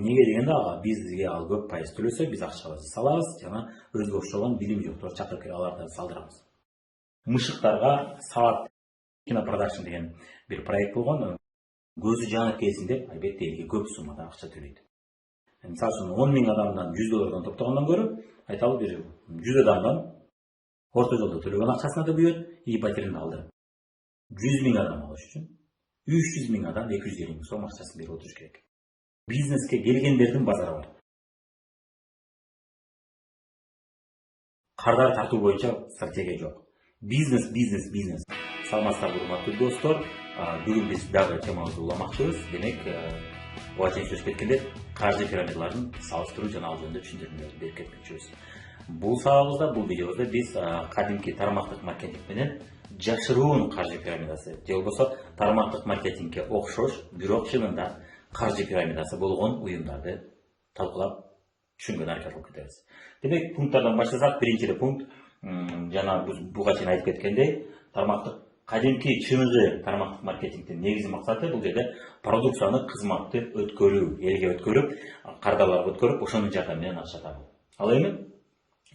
Неге дегенде бизге ал көп пайыз төлөсө биз акчабызды салабыз жана өзгө окшогон билими жоктор чакырып келип аларды салдырабыз. Мышыктарга саат кинопродакшн деген бир проект болгон. Көзү жанып келсин деп албетте элге көп суммада акча төлөйт. Мисалы үчүн 10 000 адамдан 100 доллардан топтогондон көрө айталы бир 100 адамдан орто жолдо төлөгөн акчасына да күйөт, ипотеканы алдырып. 100 000 адам алыш үчүн 300 000 адам 250 000 сом акчасын берип отуруш керек. Бизнеске келгендердин базары бар. Кардарды тартуу боюнча стратегия жок. Бизнес. Саламатсыздарбы урматтуу достор. Бүгүн биз дагы темабызды уламакчыбыз. Демек, буга чейин сөз кеткендей, каржы пирамидаларын салыштыруу жана ал жөнүндө түшүндүрмөлөрдү берип кетмекчибиз. Бул сабагыбызда, бул видеобузда биз кадимки тармактык маркетинг менен жашыруун каржы пирамидасы же болбосо тармактык маркетингге окшош, бирок чынында каржы пирамидасы болгон уюмдарды талкуулап түшүнгөнгө аракет кылып кетебиз. Демек, пункттардан баштасак, биринчи пункт жана буга чейин айтып кеткендей, тармактык кадимки чыныгы тармактык маркетингдин негизги максаты бул жерде продукцияны, кызматты өткөрүү, элге өткөрүп, кардарларга өткөрүп, ошонун жардамы менен акча табуу. Ал эми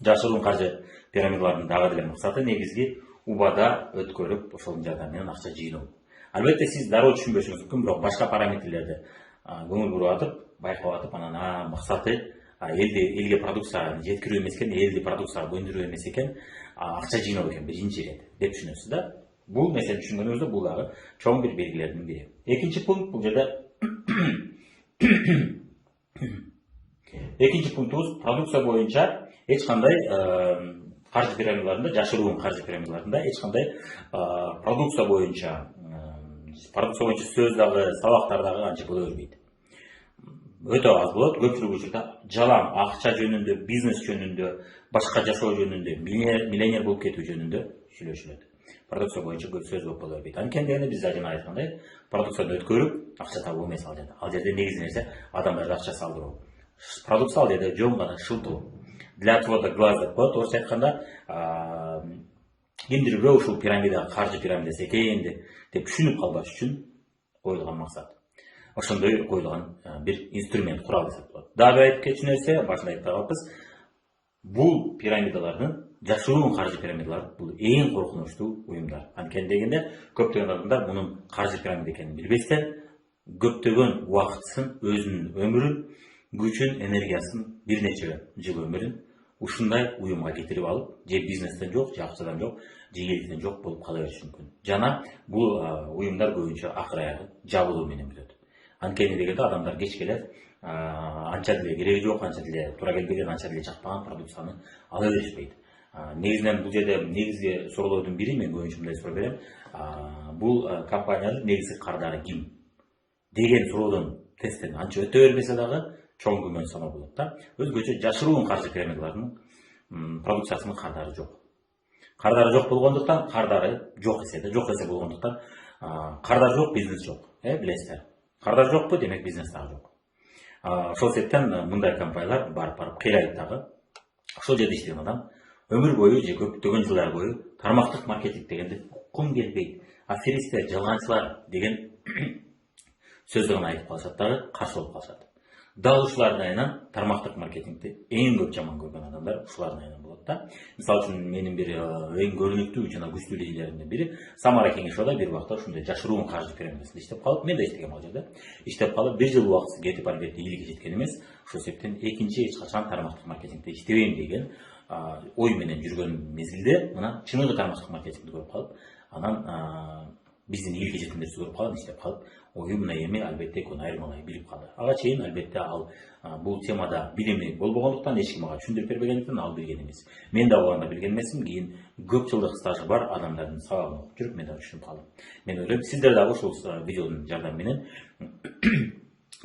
жашыруун каржы пирамидаларынын дагы деле максаты негизги убада өткөрүп, ошонун жардамы менен акча жыйноо. Албетте сиз дароо түшүнбөшүңүз мүмкүн, бирок башка параметрлерди көңүл буруп атып, байкап атып, анан максаты элге продукция жеткирүү эмес экен, элди продукцияга көндүрүү эмес экен, акча жыйноо экен биринчи ирет деп түшүнөсүз да. Бул меселени түшүнгөнүңүздө бул дагы чоң бир белгилердин бири. Экинчи пункт бул жерде экинчи пунктубуз продукция боюнча эч кандай каржы пирамидаларында, жашыруун каржы пирамидаларында эч кандай продукция боюнча сөз дагы, сабактар дагы анча боло бербейт. Өтө аз болот. Көпчүлүк учурда жалаң акча жөнүндө, бизнес жөнүндө, башка жашоо жөнүндө, миллионер болуп кетүү жөнүндө сүйлөшүлөт. Продукция боюнча көп сөз болуп бербейт. Анткени дегенде биз жана айткандай, продукцияны өткөрүп, акча табуу эмес ал жерде. Ал жерде негизги нерсе адамдарга акча салдыруу. Продукция ал жерде жөн гана шылтоо. Для отвода глаз деп коет, орусча айтканда, кимдир бирөө ушул пирамида каржы пирамидасы экен деп түшүнүп калбаш үчүн коюлган максат. Ошондой коюлган бир инструмент, курал десек болот. Дагы айтып кетчү нерсе, башында айтып калыппыз. Бул пирамидалардын, жашыруун каржы пирамидалар бул эң коркунучтуу уюмдар. Анткени дегенде, көптөгөн адамдар мунун каржы пирамида экенин билбестен, көптөгөн убактысын, өзүнүн өмүрүн, күчүн, энергиясын, бир нече жыл өмүрүн ушундай уюмга кетирип алып, же бизнестен жок, же акчадан жок, же элден жок болуп кала бериши мүмкүн. Жана бул уюмдар көбүнчө акыр аягы жабылуу менен бүтөт. Анткени дегенде адамдар кеч келет, анча деле кереги жок, анча деле туура келбеген, анча деле жакпаган продукцияны ала беришпейт. Негизинен бул жерде негизги суроолордун бири, мен көбүнчө мындай суроо берем, бул компаниянын негизги кардары ким деген суроодон тесттен анча өтө бербесе дагы чоң күмөн саноо болот да. Өзгөчө жашыруун каржы пирамидаларынын продукциясынын кардары жок. Кардары жок болгондуктан, кардары жок эсе болгондуктан, кардар жок, бизнес жок. Билесиздер. Кардар жокпу, демек бизнес дагы жок. Ошол себептен мындай компаниялар барып кыйрайт дагы. Ошол жерде иштеген адам өмүр бою же көптөгөн жылдар бою тармактык маркетинг дегенди уккум келбейт. Аферисттер, жалганчылар деген сөздү гана айтып калышат дагы, каршы болуп калышат. Дал ушулардын айынан тармактык маркетингди эң көп жаман көргөн адамдар ушулардын айынан болот да. Мисалы үчүн менин бир эң көрүнүктүү жана күчтүү идеяларимдин бири Самара Кеңешовда бир убакта ушундай жашыруун каржы пирамидасында иштеп калып, мен да иштегем ал жерде. Иштеп калып, бир жыл убактысы кетип, албетте ийгиге жеткен эмес. Ошол себептен экинчи эч качан тармактык маркетингде иштебейм деген ой менен жүргөн мезгилде мына чыныгы тармактык маркетингди көрүп калып, анан биздин ийгиге жеткен нерсе көрүп калып, иштеп калып, уюмна эми албетте экөөнү айырмалай билип калды. Ага чейин албетте ал бул темада билими болбогондуктан, эч ким ага түшүндүрүп бербегендиктен ал билген эмес. Мен да убагында билген эмесмин, кийин көп жылдык стажы бар адамдардын сабагын окуп жүрүп мен да түшүнүп калдым. Мен ойлойм, сиздер дагы ушул видеонун жардамы менен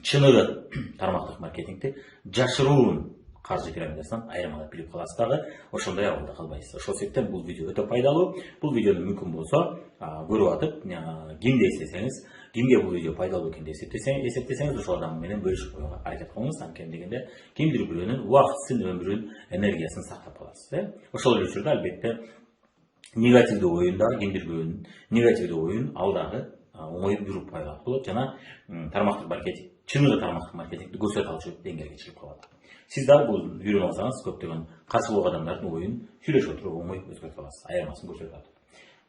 чыныгы тармактык маркетингди жашыруун каржы пирамидасынан айырмалап билип каласыз дагы, ошондой абалда калбайсыз. Ошол себептен бул видео өтө пайдалуу. Бул видеону мүмкүн болсо көрүп атып, кимди эстесеңиз, кимге бул видео пайдалуу экен деп эсептесеңиз, ошол адам менен бөлүшүп коюуга аракет кылыңыз. Анткени дегенде кимдир бирөөнүн убактысын, өмүрүн, энергиясын сактап каласыз. Ошол эле учурда албетте негативдүү оюн дагы, кимдир бирөөнүн негативдүү оюн ал дагы оңой буруп койгон болот. Жана тармактык чыныгы тармактык маркетингди көрсөтө алчу деңгээлге чыгып калат. Сиз дагы бул үйрөнүп алсаңыз көптөгөн каршылык адамдардын оюн сүйлөшө туруп оңой өзгөртө аласыз, айырмасын көрсөтө алат.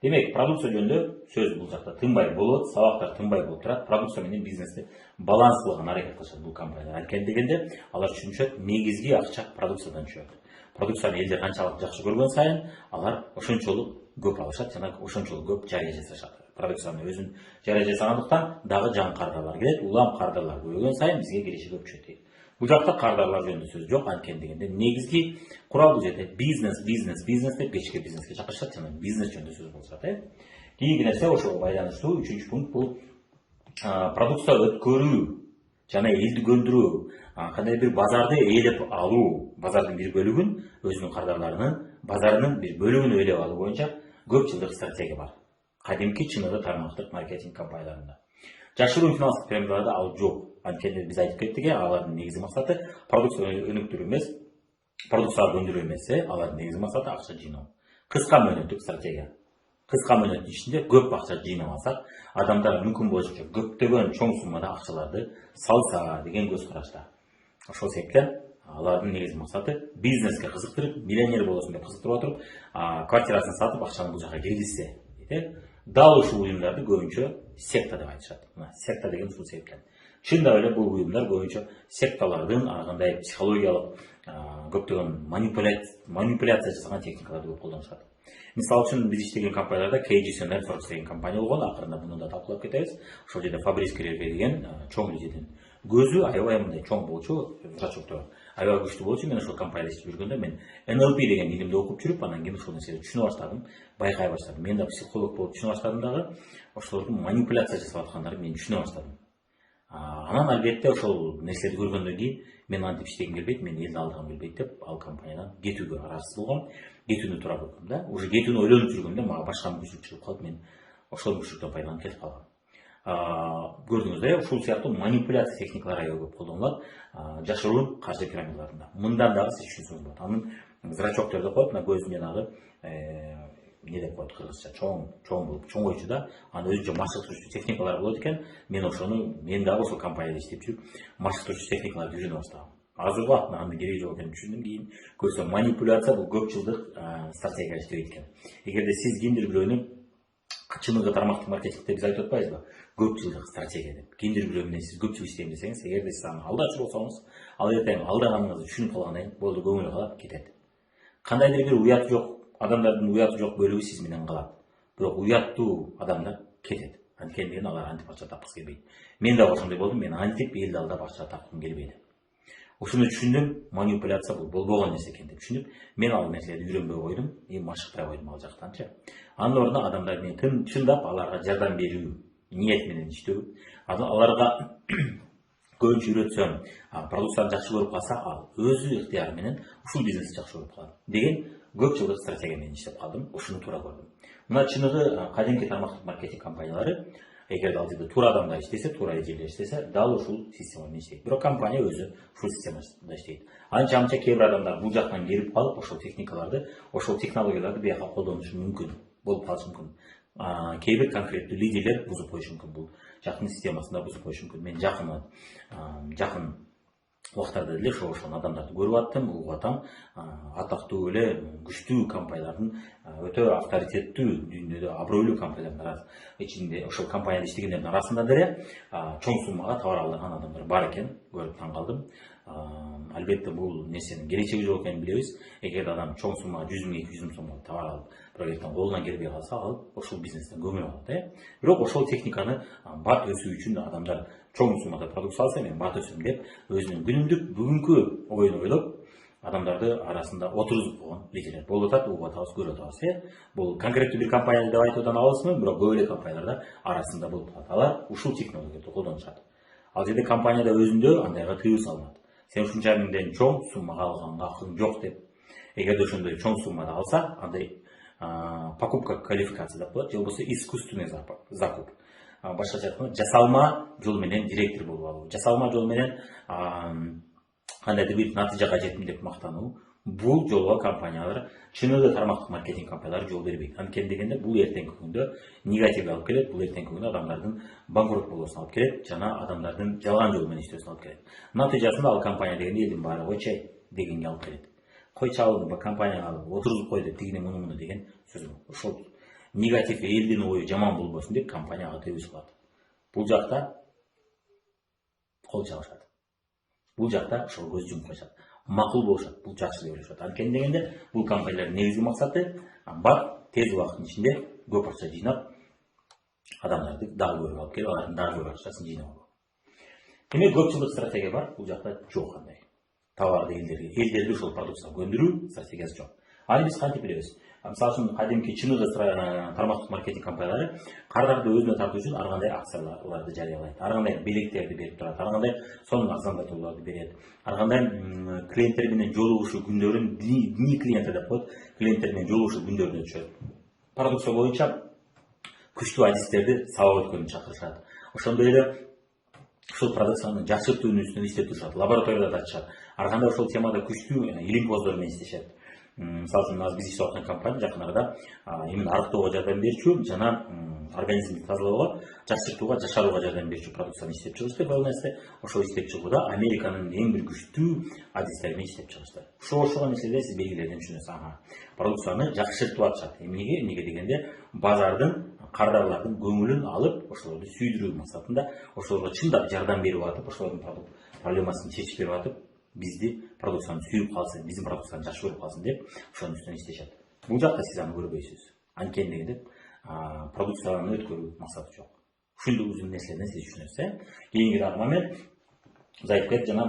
Демек, продукция жөнүндө сөз бул жакта тынбай болот, сабактар тынбай болуп турат. Продукция менен бизнести баланс кылган аракет кылышат бул компаниялар. Анткени дегенде алар түшүнүшөт, негизги акча продукциядан түшөт. Продукцияны элдер канчалык жакшы көргөн сайын, алар ошончолук көп алышат жана ошончолук көп жарыя жасашат. Продукцияны өзүн жарыя жасагандыктан дагы жаңы кардарлар келет. Улам кардарлар көбөйгөн сайын бизге кириши көп түшөт дейт. Бул жакта кардарлар жөнүндө сөз жок. Анткени дегенде негизги курал бул жерде бизнес деп кечке бизнеске чакырышат жана бизнес жөнүндө сөз болушат. Кийинки нерсе ошого байланыштуу 3-үнчү пункт бул продукция өткөрүү жана элди көндүрүү, кандай бир базарды ээлеп алуу, базардын бир бөлүгүн өзүнүн кардарларынын базарынын бир бөлүгүн ээлеп алуу боюнча көп жылдык стратегия бар. Кадимки чыныгы тармактык маркетинг компанияларында. Жашыруун финанстык пирамидаларда ал жок. Анткени биз айтып кеттик, алардын негизги максаты продукция өнүктүрүү эмес, продукция өндүрүү эмес, алардын негизги максаты акча жыйноо. Кыска мөөнөттүк стратегия. Кыска мөөнөттүн ичинде көп акча жыйнап алсак, адамдар мүмкүн болушунча көптөгөн чоң суммада акчаларды салса деген көз карашта. Ошол себептен алардын негизги максаты бизнеске кызыктырып, миллионер болосун деп кызыктырып отуруп, квартирасын сатып акчаны бул жака киргизсе, дал ушул уюмдарды көбүнчө секта деп айтышат. Секта деген ушул себептен. Чындап эле бул уюмдар көбүнчө секталардын кандай психологиялык көптөгөн манипуляция жасаган техникаларды көп колдонушат. Мисалы үчүн биз иштеген компанияларда KG Networks деген компания болгон, акырында муну да талкуулап кетебиз. Ошол жерде Фабрис деген чоң лидердин көзү аябай мындай чоң болчу, врачоктор аябай күчтүү болчу. Мен ошол компанияда иштеп жүргөндө мен NLP деген илимди окуп жүрүп, анан кийин ошол нерсени түшүнө баштадым, байкай баштадым. Мен да психолог болуп түшүнө баштадым дагы, ошолордун манипуляция жасап аткандарын мен түшүнө баштадым. Анан албетте ошол нерселерди көргөндөн кийин мен антип иштегим келбейт, мен элди алдагым келбейт деп ал компаниядан кетүүгө араксыз болгом. Кетүүнү туура көрдүм да. Уже кетүүнү ойлонуп жүргөндө мага башка мүмкүнчүлүк чыгып калып, мен ошол мүмкүнчүлүктөн пайдаланып кетип калгам. Көрдүңүз, ушул сыяктуу манипуляция техникалары аябай көп колдонулат жашыруун каржы пирамидаларында. Мындан дагы сиз түшүнсөңүз болот. Анын зрачоктор деп коет, мына көзүн жанагы не деп коет кыргызча, чоң болуп, чоңойчу да. Анын өзүнчө машыктыруучу техникалар болот экен. Мен дагы ошол компанияда иштеп жүрүп, машыктыруучу техникаларды үйрөнө баштагам. Азыр убакыт анын кереги жок экенин түшүндүм. Кийин көрсөм, манипуляция бул көп жылдык стратегия иштебейт экен. Эгерде сиз кимдир бирөөнү чыныгы тармактык маркетингде биз айтып атпайбызбы? Көп жылдык стратегия деп. Кимдир бирөө менен сиз көп жыл иштейм десеңиз, эгерде сиз аны алдачу болсоңуз, ал эртең алдаганыңызды түшүнүп калгандан кийин болду, көңүлү калат, кетет. Кандайдыр бир уят жок, адамдардын уяты жок бөлүгү сиз менен калат. Бирок уяттуу адамдар кетет. Анткени деген алар антип акча тапкысы келбейт. Мен да ошондой болдум, мен антип элди алдап акча тапкым келбейди. Ошону түшүндүм, манипуляция бул болбогон нерсе экен деп түшүнүп, мен ал нерселерди үйрөнбөй койдум, машыкпай койдум ал жактанчы. Анын ордуна адамдар менен чындап аларга жардам берүү, ниет менен иштөө, аларга көбүнчө үйрөтсөм, продукцияны жакшы көрүп калса, ал өзү ыктыяры менен ушул бизнести жакшы көрүп калат деген көп жылдык стратегия менен иштеп калдым, ушуну туура көрдүм. Мына чыныгы кадимки тармактык маркетинг компаниялары, эгерде ал жерде туура адамдар иштесе, туура эжелер иштесе, дал ушул система менен иштейт. Бирок компания өзү ушул системада иштейт. Анча-мынча кээ бир адамдар бул жактан келип калып, ошол техникаларды, ошол технологияларды бияка колдонушу мүмкүн, болуп калышы мүмкүн. Кээ бир конкреттүү лидерлер бузуп коюшу мүмкүн, бул жактын системасында бузуп коюшу мүмкүн. Мен жакын убактарда деле ошол адамдарды көрүп аттым, угуп атам. Атактуу эле күчтүү компаниялардын, өтө авторитеттүү, дүйнөдө абройлуу компаниялардын ичинде, ошол компанияда иштегендердин арасында деле чоң суммага товар алдырган адамдар бар экен, көрүп таң калдым. Албетте бул нерсенин келечеги жок экенин билебиз. Эгер адам чоң суммага 100 миң, 200 миң сомго товар алып, бирок эртең колунан келбей калса, ал ошол бизнестен көңүл алат. Бирок ошол техниканы бат өсүү үчүн адамдар чоң суммада продукция алса, мен бат өсөм деп, өзүнүн күнүмдүк бүгүнкү оюн ойлоп, адамдарды арасында отургузуп койгон лидерлер болуп атат, угуп атабыз, көрүп атабыз. Бул конкреттүү бир компания деп айтуудан абалсызмын, бирок көп эле компанияларда арасында болуп калат. Алар ушул технологияларды колдонушат. Ал жерде компанияда өзүндө андайга тыюу салынат. Сен ушунча миңден чоң суммага алганга акың жок деп. Эгерде ошондой чоң суммада алса, андай покупка квалификация деп коет, же болбосо искусственный закуп. Башкача айтканда, жасалма жол менен директор болуп алуу, жасалма жол менен кандайдыр бир натыйжага жеттим деп мактануу, Бул жолго компаниялар, чыныгы тармактык маркетинг компаниялары жол бербейт. Анткени дегенде бул эртеңки күндө негатив алып келет, бул эртеңки күндө адамдардын банкрот болуусуна алып келет жана адамдардын жалган жол менен иштөөсүнө алып келет. Натыйжасында ал компания дегенде элдин баары койчай дегенге алып келет. Кой чалып компанияга алып отургузуп кой деп тигини муну деген сөз бар. Ошол негатив элдин ою жаман болбосун деп компанияга төбөс кылат. Бул жакта кол чабышат. Бул жакта ошол көз жумуп коюшат. Макул болушат, бул жакшы деп ойлошот. Анткени дегенде бул компаниялардын негизги максаты бак тез убакыттын ичинде көп акча жыйнап адамдарды дагы көп алып келип, алардын дагы көп акчасын жыйнап алуу. Демек көп жылдык стратегия бар, бул жакта жок кандай. Товарды элдерди ошол продукцияга көндүрүү стратегиясы жок. Аны биз кантип билебиз? Мисалы үчүн кадимки чыныгы тармактык маркетинг компаниялары кардарды өзүнө тартуу үчүн ар кандай акцияларды жарыялайт, ар кандай белектерди берип турат, ар кандай сонун арзандатууларды берет, ар кандай клиенттер менен жолугушуу күндөрүн дни клиента деп коет, клиенттер менен жолугушуу күндөрүнө түшөт. Продукция боюнча күчтүү адистерди сабак өткөнү чакырышат. Ошондой эле ушул продукцияны жакшыртуунун үстүнө иштеп турушат, лабораторияларды ачышат, ар кандай ошол темада күчтүү илимпоздор менен иштешет. Мисалы үчүн азыр биз иштеп аткан компания жакын арада именно арыктоого жардам берүүчү жана организмди тазалоого, жакшыртууга, жашарууга жардам берүүчү продукцияны иштеп чыгышты. Wellness'те ошол иштеп чыгууда Американын эң бир күчтүү адистери менен иштеп чыгышты. Ошол нерселерди сиз белгилерден түшүнөсүз. Продукцияны жакшыртып атышат. Эмнеге дегенде базардын, кардарлардын көңүлүн алып, ошолорду сүйдүрүү максатында, ошолорго чындап жардам берип атып, ошолордун проблемасын чечип берип атып, бизди продукцияны сүйүп калсын, биздин продукцияны жакшы көрүп калсын деп ошонун үстүнө иштешет. Бул жакта сиз аны көрбөйсүз. Анткени дегенде продукцияны өткөрүү максаты жок. Ушундый узун нерселерден сиз түшүнөсүз. Кийинки дагы момент зайткет жана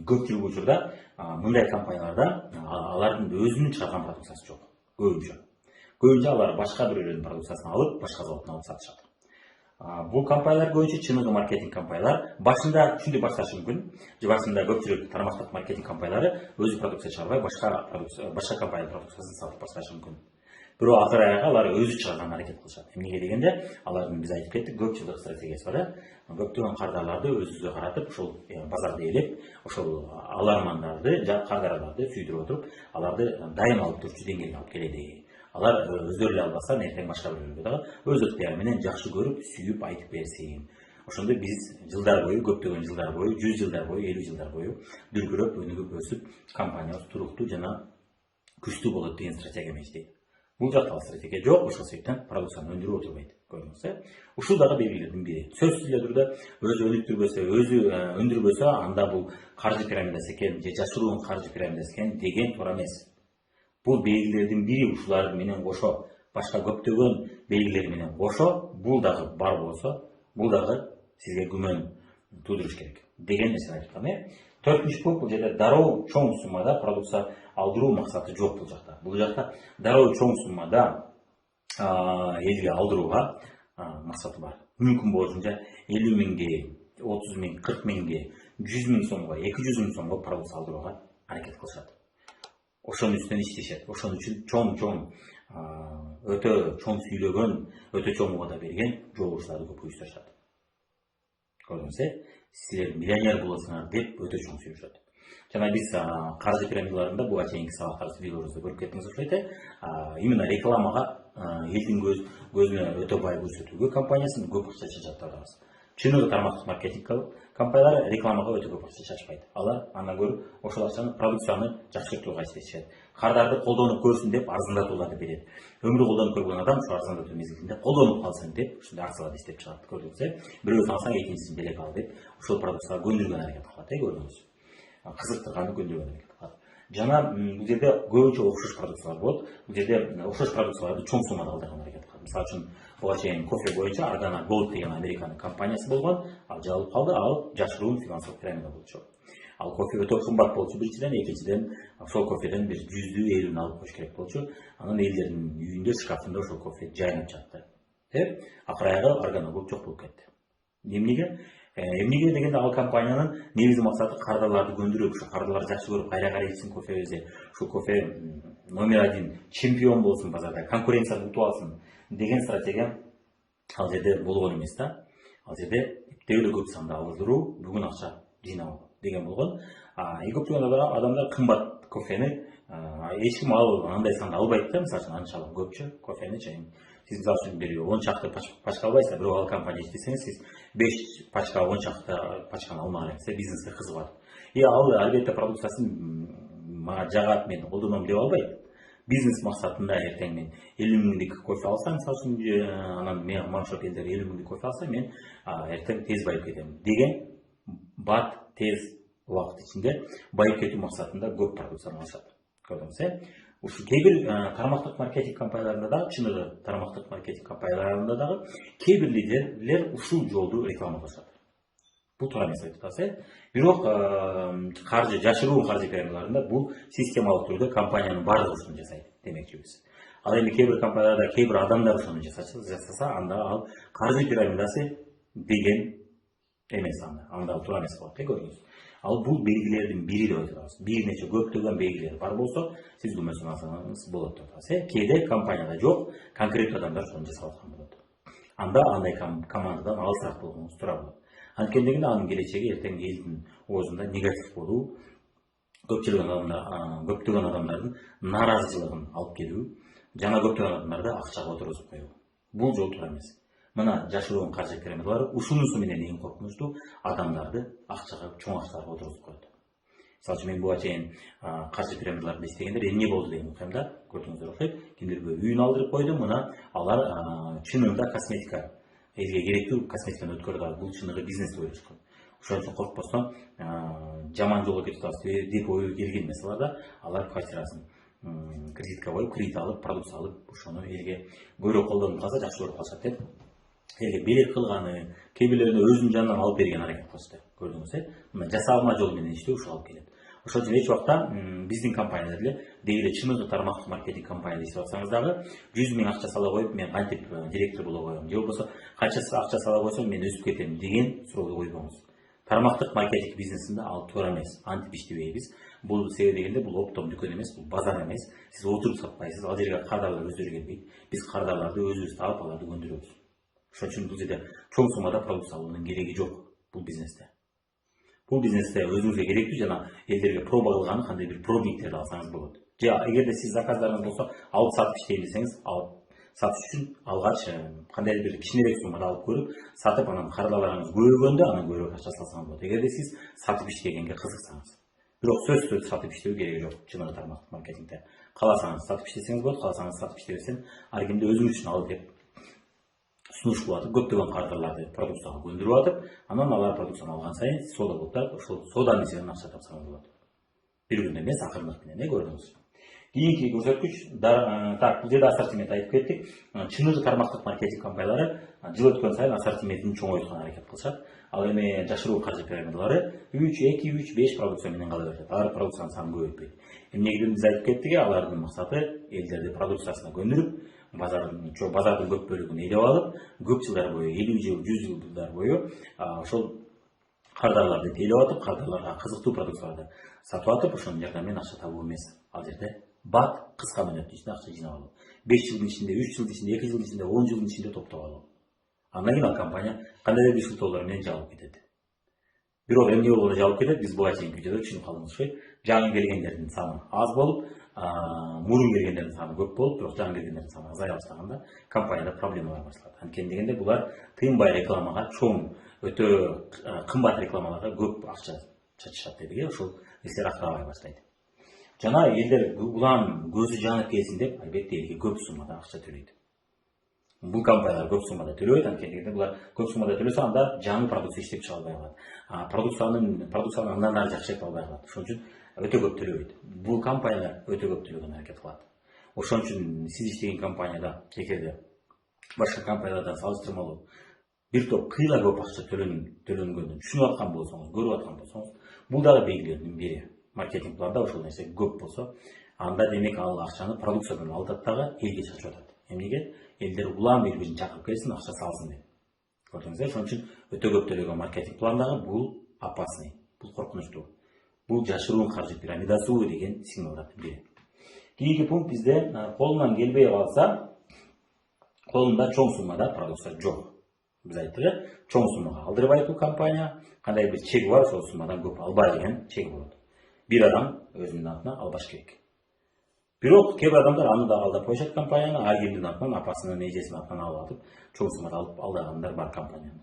көпчүлүк учурда мындай компанияларда алардын өзүнүн чыгарган продукциясы жок. Көбүнчө алар башка бирөөнүн продукциясын алып, башка заводдон алып сатышат. Бул компаниялар көбүнчө чыныгы маркетинг компаниялар. Башында ушундай башташы мүмкүн. Башында көпчүлүк тармактык маркетинг компаниялары өзү продукция чыгарбай, башка компания продукциясын сатып башташы мүмкүн. Бирок акыр аягы алар өзү чыгарганга аракет кылышат. Эмнеге дегенде, алардын биз айтып кеттик, көп жылдык стратегиясы бар. Көптөгөн кардарларды өзүбүзгө каратып, ошол базарды ээлеп, ошол алармандарды, кардарларды сүйдүрүп отуруп, аларды дайым алып турчу деңгээлге алып келеди. Алар өздөрү эле албаса, эртең башка бирөөлөргө дагы өз ыктыяры менен жакшы көрүп, сүйүп айтып берсин. Ошондой биз жылдар бою, көптөгөн жылдар бою, 100 жылдар бою, 50 жылдар бою дүркүрөп, өнүгүп өсүп, компаниябыз туруктуу жана күчтүү болот деген стратегия менен иштейт. Бул жакта стратегия жок, ошол себептен продукцияны өндүрүп отурбайт. Көрдүңүз, ушул дагы белгилердин бири. Сөзсүз эле түрдө өзү өнүктүрбөсө, өзү өндүрбөсө, анда бул каржы пирамидасы экен, же жашыруун каржы пирамидасы экен деген туура эмес. Бул белгилердин бири, ушулар менен кошо, башка көптөгөн белгилер менен кошо, бул дагы бар болсо, бул дагы сизге күмөн туудуруш керек деген нерсени айтып атам. Төртүнчү пункт, бул жерде дароо чоң суммада продукция алдыруу максаты жок бул жакта. Бул жакта дароо чоң суммада элге алдырууга максаты бар. Мүмкүн болушунча 50 миңге, 30 миң, 40 миңге, 100 миң сомго, 200 миң сомго продукция алдырууга аракет кылышат. Ошонун үстүнөн иштешет. Ошон үчүн чоң өтө чоң сүйлөгөн, өтө чоң убада берген жолугушууларды көп уюштурушат. Көрдүңүз, силер миллионер болосуңар деп өтө чоң сүйлөшөт. Жана биз каржы пирамидаларында буга чейинки сабактарыбызда видеолорубузда көрүп кеттиңиз ошойт. Именно рекламага элдин көзүнө өтө бай көрсөтүүгө компаниясын көп акча чачаттабыз. Чыныгы тармактык маркетинг компаниялары рекламага өтө көп акча чачпайт. Алар андан көрүп ошол акчаны продукцияны жакшыртууга иштешет. Кардарды колдонуп көрсүн деп арзандатууларды берет. Өмүрү колдонуп көргөн адам ошол арзандатуу мезгилинде колдонуп калсын деп ушундай акцияларды иштеп чыгат. Көрдүңүз, бирөөсүн алсаң экинчисин белек ал деп ошол продукцияга көндүргөн аракет кылат. Көрдүңүз, кызыктырганды көндүргөн аракет кылат. Жана бул жерде көбүнчө окшош продукциялар болот. Бул жерде окшош продукцияларды чоң суммада алдырган аракет кылат. Мисалы үчүн буга чейин кофе боюнча Argana Gold деген Американын компаниясы болгон, ал жабылып калды, ал жашыруун финансылык пирамида болчу. Ал кофе өтө кымбат болчу биринчиден, экинчиден ошол кофеден бир 100-50 алып коюш керек болчу. Анан элдердин үйүндө, шкафында ошол кофе жайнап жатты. Акыр аягы Argana Gold жок болуп кетти. Эмнеге дегенде ал компаниянын негизги максаты кардарларды көндүрүп, ушу кардарлар жакшы көрүп кайра ичсин кофебизди. Ушул кофе номер 1 чемпион болсун базарда, конкуренцияны утуп алсын деген стратегия ал жерде болгон эмес да. Ал жерде эптеп эле көп санда алдыруу, бүгүн акча жыйнап алуу деген болгон. Көптөгөн адамдар кымбат кофени эч ким андай санда албайт да, мисалы үчүн анчалык көпчү кофени чейин. Сиз мисалы үчүн бир 10 чакты пачка албайсыздар, бирок ал компания иштесеңиз, сиз 5 пачка, 10 чакты пачканы алмаган экенсиз, бизнеске кызыгат. Ал албетте продукциясын мага жагат, мен колдоном деп албайт. Бизнес максатында эртең мен 50 миңдик кофе алсам, мисалы үчүн, анан мен машоп элдер 50 миңдик кофе алса, мен эртең тез байып кетем деген бат тез убакыт ичинде байып кетүү максатында көп продукцияны алышат. Көрдүңүз, ушу кээ бир тармактык маркетинг компанияларында да, чыныгы тармактык маркетинг компанияларында дагы кээ бир лидерлер ушул жолду реклама кылышат. Бул туура эмес айтып атасыз. Бирок каржы, жашыруун каржы пирамидаларында бул системалык түрдө компаниянын баардыгы ушуну жасайт демекчибиз. Ал эми кээ бир компанияларда кээ бир адамдар ушуну жасаса, анда ал каржы пирамидасы деген эмес, анда туура эмес болот, көрдүңүз. Ал бул белгилердин бири деп айтып атабыз. Бир нече көптөгөн белгилер бар болсо, сиз күмөнсүн алсаңыз болот деп атабыз. Кээде компанияда жок, конкреттүү адамдар ушуну жасап аткан болот. Анда андай командадан алысыраак болгонуңуз туура болот. Анткендегинде анын келечеги эртең элдин оозунда негатив болуу, көптөгөн адамдардын нааразычылыгын алып келүү, жана көптөгөн адамдарды акчага отургузуп коюу. Бул жол туура эмес. Мына жашыруун каржы пирамидалары ушунусу менен эң коркунучтуу, адамдарды акчага, чоң акчаларга отургузуп коет. Мисалы үчүн мен буга чейин каржы пирамидаларында иштегенде эмне болду деген окуямда көрдүңүздөр окшойт. Кимдирбир үйүн алдырып койду, мына алар чынында косметика, элге керектүү косметиканы өткөрүп, бул чыныгы бизнес деп ойлошкон. Ошон үчүн коркпостон жаман жолго кетип атабыз деп ою келген эмес алар квартирасын кредитке коюп, кредит алып, продукция алып, ошону элге көбүрөөк колдонуп калса жакшы көрүп калышат деп элге белек кылганы, кээ бирлеринде өзүнүн жанынан алып берген аракет кылышты. Көрдүңүз, мына жасалма жол менен иштөө ушуга алып келет. Ошон үчүн эч убакта биздин компанияда деле деги эле чыныгы тармактык маркетинг компанияда иштеп атсаңыз дагы 100 миң акча сала коюп, мен кантип директор боло коем, же болбосо канча акча сала койсом мен өсүп кетем деген суроодо койбоңуз. Тармактык маркетинг бизнесинде ал туура эмес, антип иштебейбиз. Бул себеби дегенде бул оптом дүкөн эмес, бул базар эмес. Сиз отуруп сатпайсыз, ал жерге кардарлар өздөрү келбейт. Биз кардарларды өзүбүз таап аларды көндүрөбүз. Ошон үчүн бул жерде чоң суммада продукция алуунун кереги жок бул бизнесте. Бул бизнесте өзүңүзгө керектүү жана элдерге проба кылган кандай бир пробниктерди алсаңыз болот. Же эгерде сиз заказдарыңыз болсо, алып сатып иштейм десеңиз, алып сатыш үчүн алгач кандай бир кичинерээк суммада алып көрүп, сатып анан кардаларыңыз көбөйгөндө анан көбүрөөк акча салсаңыз болот. Эгерде сиз сатып иштегенге кызыксаңыз. Бирок сөзсүз сатып иштөө кереги жок чыныгы тармактык маркетингде. Кааласаңыз сатып иштесеңиз болот, кааласаңыз сатып иштебесен, ар кимде өзүңүз үчүн ал деп сунуш кылып атып, көптөгөн кардарларды продукцияга көндүрүп атып, анан алар продукцияны алган сайын сода болуп да, ошол соданын ичинен акча тапсаңыз болот. Бир күндө эмес, акырындык менен, көрдүңүз. Кийинки көрсөткүч, бул жерде ассортимент айтып кеттик. Чыныгы тармактык маркетинг компаниялары жыл өткөн сайын ассортиментин чоңойтконго аракет кылышат. Ал эми жашыруун каржы пирамидалары 3-2-3-5 продукция менен кала берет. Алар продукциянын санын көбөйтпөйт. Эмнеге биз айтып кеттик, алардын максаты элдерди продукциясына көндүрүп, базардын көп бөлүгүн ээлеп алып, көп жылдар бою, 50 жыл, 100 жылдар бою ошол кардарларды тейлеп атып, кардарларга кызыктуу продукцияларды сатып атып, ошонун жардамы менен акча табуу эмес. Ал жерде бат кыска мөөнөттүн ичинде акча жыйнап алуу. 5 жылдын ичинде, 3 жылдын ичинде, 2 жылдын ичинде, 10 жылдын ичинде топтоп алуу. Андан кийин ал компания кандайдыр бир шылтоолор менен жабылып кетет. Бирок эмне болгону жабылып кетет, биз буга чейинки видеодо түшүнүп калдыгыбыз окшойт. Жаңы келгендердин саны аз болуп, мурун келгендердин саны көп болуп, бирок жаңы келгендердин саны азая баштаганда компанияда проблемалар башталат. Анткени булар тыйынбай рекламага, чоң, өтө кымбат рекламаларга көп акча чачышат дедик, ошол нерселер актабай баштайт. Жана элдер улам көзү жанып келсин деп, албетте элге көп суммада акча төлөйт. Бул компаниялар көп суммада төлөйт, анткени булар көп суммада төлөсө, анда жаңы продукция иштеп чыга албай калат. Продукцияны андан ары жакшыртып албай калат. Ошон үчүн өтө көп төлөйт. Бул компаниялар өтө көп төлөгөнгө аракет кылат. Ошон үчүн сиз иштеген компанияда, эгерде башка компаниялардан салыштырмалуу бир топ кыйла көп акча төлөнгөнүн түшүнүп аткан болсоңуз, көрүп аткан болсоңуз, бул дагы белгилердин бири. Маркетинг планда ошол нерсе көп болсо, анда демек ал акчаны продукциядан алат дагы элге чачып атат. Эмнеге? Элдер улам бири-бирин чакырып келсин, акча салсын деп. Көрдүңүзбү? Ошон үчүн өтө көп төлөгөн маркетинг пландагы бул опасный, бул коркунучтуу. Бул жашыруун каржы пирамидасы деген сигналдардын бири. Кийинки пункт бизде колунан келбей калса, колунда чоң суммада продукция жок. Biz ayttık, çoğun summaga aldырбайт bu компания. Кандай bir чеги бар, ошол суммадан көп албай деген чеги болот. Bir адам өзүнүн атына албаш керек. Бирок кээ бир адамдар аны да алдап коюшат компанияны, ар кимдин атынан, апасынын, эжесинин атынан алып атып, чоң суммада алып алдагандар бар компанияны.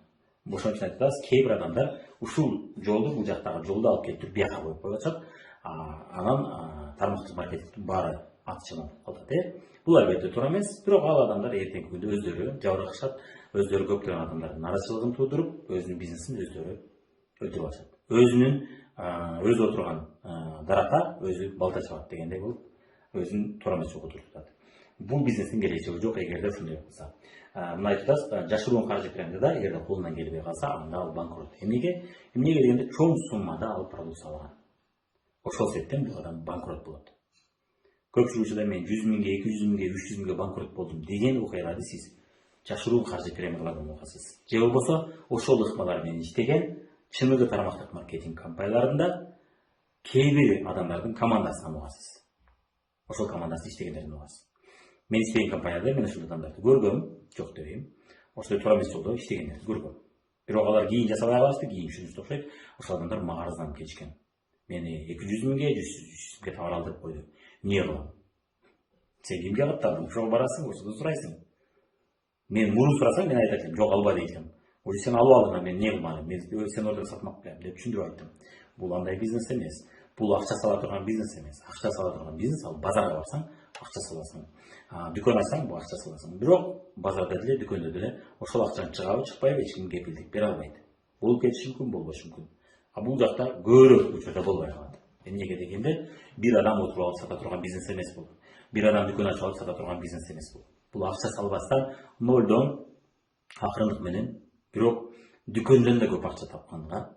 Ошон үчүн айтабыз, кээ бир адамдар ушул жолду, бул жактагы жолду алып келип бияка коюп коюп атышат. Анан тармактык маркетингдин баары атчыланып калат. Бул албетте туура эмес, бирок ал адамдар эртеңки күндө өздөрү жабыркашат, өздөрү көптөгөн адамдардын нараачылыгын туудуруп, өзүнүн бизнесин өздөрү өлтүрүп атышат. Өзү отурган даракка өзү балта чабат дегендей болуп, өзүнүн туура эмес жолго тургузат. Бул бизнестин келечеги жок эгерде ушундай кылса. Мына айтабыз, жашыруун каржы пирамида да эгерде колунан келбей калса, анда ал банкрот. Эмнеге дегенде чоң суммада алып продукция алган. Ошол себептен бул адам банкрот болот. Көпчүлүк учурда мен 100 миңге, 200 миңге, 300 миңге банкрот болдум деген окуяларды сиз жашыруун каржы пирамидалардан окусуз. Же болбосо ошол ыкмалар менен иштеген чыныгы тармактык маркетинг компанияларында кээ бир адамдардын командасынан угасыз. Ошол командасында иштегендерден угасыз. Мен иштеген компанияда мен ошол адамдарды көргөм, жок дебейм. Ошол туура эмес жолдо иштегендерди көргөм. Бирок алар кийин жасабай калышты, кийин ушунча окшойт. Ошол адамдар мага арызданып келишкен. Мени 200 миңге, 100 миңге товар алдырып койду. Эмне кылам? Сен кимге каттадың? Ошого барасың, ошодон сурайсың. Мен мурун сурасам, мен айтат элем, жок алба дейт элем. Уже сен алып алдың, мен эмне кылмадым? Мен сен ордон сатмак белем деп түшүндүрүп айттым. Бул андай бизнес эмес. Бул акча сала турган бизнес эмес. Акча сала турган бизнес ал базарга барсаң, акча саласың. Дүкөн ачсаң, бул акча саласың. Бирок базарда деле, дүкөндө деле ошол акчанын чыгабы, чыкпайбы эч ким кепилдик бере албайт. Болуп кетиши мүмкүн, болбошу мүмкүн. Бул жакта көбүрөөк учурда болбой калат. Эмнеге дегенде, бир адам отуруп алып сата турган бизнес эмес бул. Бир адам дүкөн ачып алып сата турган бизнес эмес бул. Бул акча салбастан нолдон акырындык менен, бирок дүкөндөн да көп акча тапканга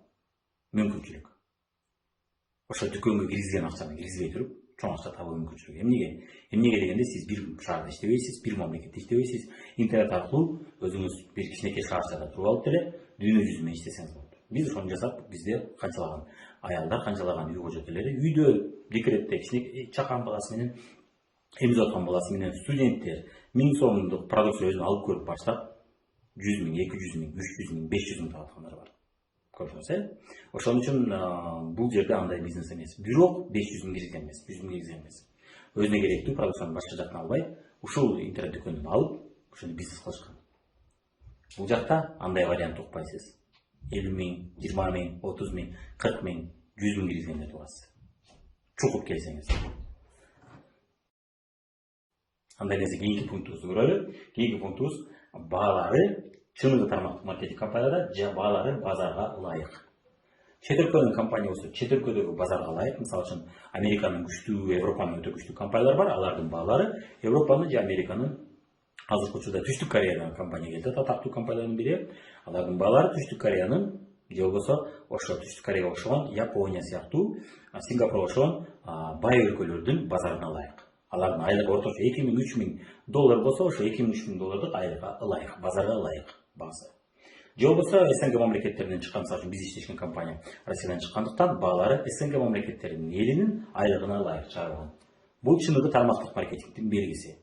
мүмкүнчүлүк. Ошо дүкөнгө киргизген акчаны киргизбей туруп, чоң акча табуу мүмкүнчүлүгү. Эмнеге дегенде, сиз бир шаарда иштебейсиз, бир мамлекетте иштебейсиз, интернет аркылуу өзүңүз бир кичинекей шаарчада туруп алып деле дүйнө жүзү менен иштесеңиз болот. Биз ошону жасап, бизде канчалаган аялдар, канчалаган үй кожокерлери үйдө декретте кичинекей чакан баласы менен, эмизип аткан баласы менен студенттер 1000 сомдук продукция өзүн алып көрүп баштап 100 миң, 200 миң, 300 миң, 500 миң табаткандар бар. Көрдүңүз, ошон үчүн бул жерде андай бизнес эмес. Бирок 500 миң киргизген эмес, 100 миң киргизген эмес. Өзүнө керектүү продукцияны башка жактан албай, ушул интернет дүкөндөн алып, ошону бизнес кылышкан. Бул жакта андай вариант укпайсыз. 50 миң, 20 миң, 30 миң, 40 миң, 100 миң киргизгенде турасыз. Чукуп келсеңиз. Андай нерсе кийинки пунктубузду көрөлү. Кийинки пунктубуз баалары чыныгы тармактык маркетинг компанияларда баалары базарга ылайык. Чет өлкөнүн компания болсо, чет өлкөдөгү базарга ылайык. Мисалы үчүн Американын күчтүү, Европанын өтө күчтүү компаниялары бар. Алардын баалары Европанын же Американын, азыркы учурда Түштүк Кореядан компания келди, татактуу компаниялардын бири. Алардын баалары Түштүк Кореянын же болбосо ошо Түштүк Кореяга окшогон, Япония сыяктуу, Сингапурга окшогон бай өлкөлөрдүн базарына ылайык. Алардын айлыгы орточо 2000-3000 доллар болсо, ошо 2000-3000 доллардык айлыкка ылайык, базарга ылайык баасы. Же болбосо СНГ мамлекеттеринен чыккан, мисалы үчүн биз иштешкен компания Россиядан чыккандыктан баалары СНГ мамлекеттеринин элинин айлыгына ылайык чыгарылган. Бул чыныгы тармактык маркетингдин белгиси.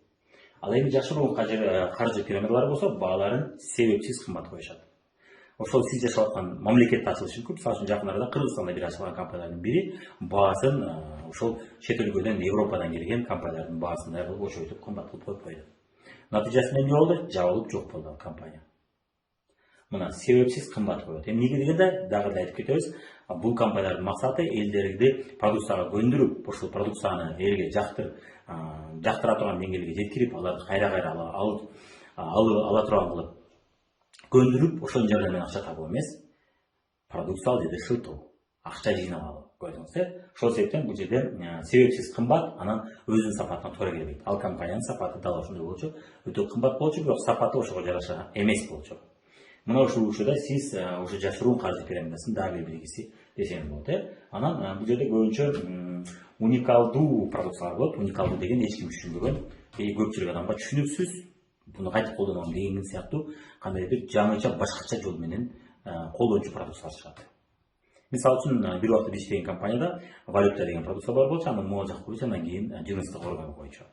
Ал эми жашыруун каржы пирамидалары болсо, бааларын себепсиз кымбат коюшат. Ошол сиз жашап аткан мамлекетте ачылышы мүмкүн. Мисалы үчүн жакын арада Кыргызстанда бир ачылган компаниялардын бири баасын ошол чет өлкөдөн, Европадан келген компаниялардын баасындай кылып ошойтуп кымбат кылып коюп койду. Натыйжасында эмне болду? Жабылып жок болду ал компания. Мына себепсиз кымбат коет. Эмнеге дегенде, дагы эле айтып кетебиз, бул компаниялардын максаты элдерди продукцияга көндүрүп, ошол продукцияны элге жактыра турган деңгээлге жеткирип, аларды кайра ала турган кылып көндүрүп, ошонун жардамы менен акча табуу эмес, продукция ал жерде шылтоо, акча жыйнап алуу. Көрдүңүз, ошол себептен бул жерде себепсиз кымбат, анан өзүнүн сапатына туура келбейт. Ал компаниянын сапаты дал ошондой болчу, өтө кымбат болчу, бирок сапаты ошого жараша эмес болчу. Мына ушул учурда сиз ушу жашыруун каржы пирамидасынын дагы бир белгиси десеңиз болот. Анан бул жерде көбүнчө уникалдуу продукциялар болот. Уникалдуу деген эч ким түшүнбөгөн, көпчүлүк адамга түшүнүксүз, буну кантип колдоном деген сыяктуу кандай бир жаңыча, башкача жол менен колдончу продукциялар чыгат. Мисалы үчүн бир убакта биз иштеген компанияда валюта деген продукция бар болчу, анан могул жак боюнча, анан кийин жыныстык орган боюнча.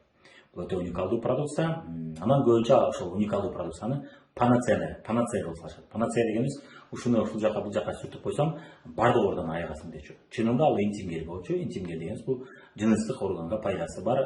Бул өтө уникалдуу продукция. Анан көбүнчө ошол уникалдуу продукцияны панацея кылып салышат. Панацея дегенimiz ушуну ушул жака бул жака сүртүп койсоң бардык ордон айыгасың дечү. Чынында ал интим гель болчу. Интим гель дегенimiz бул жыныстык органга пайдасы бар.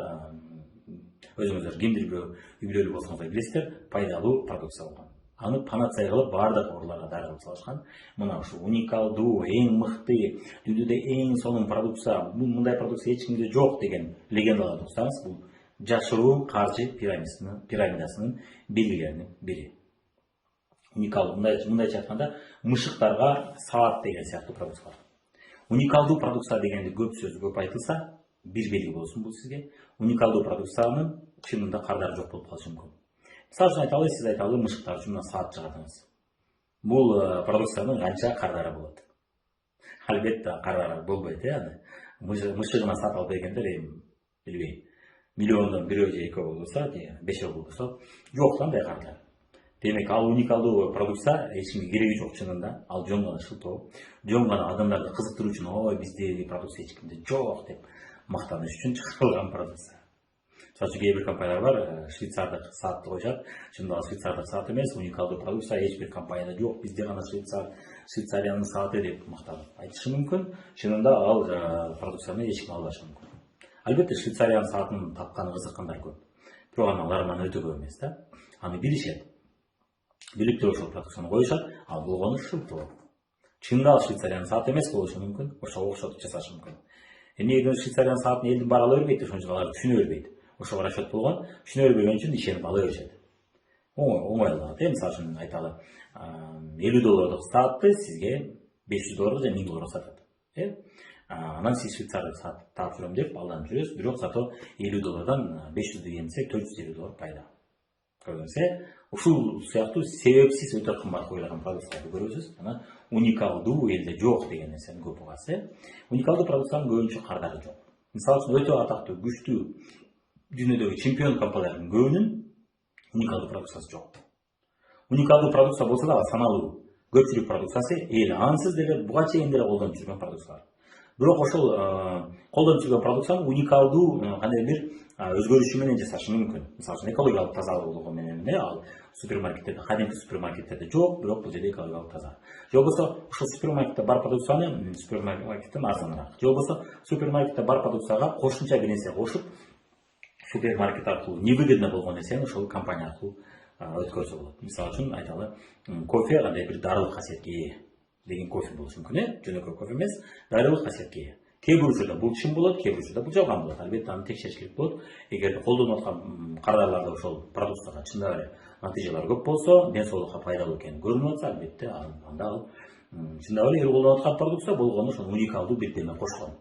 Өзүңүздөр кимдир бирөө үй бүлөлүү болсоңуздар билесиздер, пайдалуу продукция болгон. Аны панацея кылып бардык ооруларга дары кылып салышкан. Мына ушу уникалдуу, эң мыкты, дүйнөдө эң сонун продукция, мындай продукция эч кимде жок деген легендаларды уксаңыз, бул жашыруун каржы пирамидасынын белгилеринин бири. Уникалдуу, мындайча айтканда, мышыктарга саат деген сыяктуу продукция бар. Уникалдуу продукция дегенде көп сөз көп айтылса, bir belgi болсун бул сизге. Уникалдуу продукциянын чынында кардары жок болуп калышы мүмкүн. Мисалы үчүн айталы, сиз айталы мышыктар үчүн саат чыгардыңыз. Бул продукциянын канча кардары болот? Албетте кардары болбойт, аны. Мышыгына саат алып бергендер билбейм. Миллиондон бирөө же экөө болсо, же бешөө болсо, жок да андай кардар. Демек, ал уникалдуу продукция эч кимге кереги жок чынында. Ал жөн гана шылтоо, жөн гана адамдарды кызыктыруу үчүн, ой, бизде продукция эч кимде жок деп мактаныш үчүн чыгарылган продукция. Мисалы кээ бир компаниялар бар, швейцардык саатты коюшат. Чынында ал швейцардык саат эмес, уникалдуу продукция эч бир компанияда жок, бизде гана Швейцариянын сааты деп мактанып айтышы мүмкүн. Чынында ал продукцияны эч ким албашы мүмкүн. Албетте Швейцариянын саатын тапкан кызыккандар көп. Бирок аналарынан өтө көп эмес да. Аны билишет. Билип туруп ошол продукцияны коюшат, ал болгону шылтоо. Чынында ал Швейцариянын сааты эмес болушу мүмкүн, ошого окшотуп жасашы мүмкүн. Эмнеге Швейцариянын саатын элдин баары ала бербейт, ошон үчүн алар түшүнө бербейт. Ошого расчет болгон, түшүнө бербеген үчүн ишенип ала беришет. Оңой алат, мисалы үчүн айталы, $50 саатты сизге $500 же $1000 сатат. Анан сиз швейцардык саат таап жүрөм деп алданып жүрөсүз, бирок зато $50 500 дегенсе $450 пайда. Көрдүңүзбү? Ушул сыяктуу себепсиз өтө кымбат коюлган продукцияларды көрөсүз. Анан уникалдуу элде жок деген нерсени көп угасыз. Уникалдуу продукциянын көбүнчө кардары жок. Мисалы үчүн өтө атактуу, күчтүү дүйнөдөгү чемпион компаниялардын көбүнүн уникалдуу продукциясы жок. Уникалдуу продукция болсо да саналуу. Көпчүлүк продукциясы эл ансыз деле буга чейин деле колдонуп жүргөн продукциялар. Бирок ошол колдонуп жүргөн продукцияны уникалдуу кандай бир өзгөрүшү менен жасашы мүмкүн. Мисалы үчүн экологиялык тазалуулугу менен ал супермаркеттерде, кадимки супермаркеттерде жок, бирок бул жерде экологиялык таза. Же болбосо ушул супермаркетте бар продукцияны супермаркеттен арзаныраак. Же болбосо супермаркетте бар продукцияга кошумча бир нерсе кошуп, супермаркет аркылуу невыгодно болгон нерсени ошол компания аркылуу өткөрсө болот. Мисалы үчүн айталы, кофе кандай бир дарылык касиетке ээ деген кофе болушу мүмкүн, жөнөкөй кофе эмес, дарылык касиетке ээ. Кээ бир учурда бул чын болот, кээ бир учурда бул жалган болот. Албетте аны текшериш керек болот. Эгер колдонуп аткан кардарларда ошол продукцияга чындап эле натыйжалар көп болсо, ден соолукка пайдалуу экени көрүнүп атса, албетте анда ал чындап эле эл колдонуп аткан продукция болгону ошол уникалдуу бирдеме кошкон.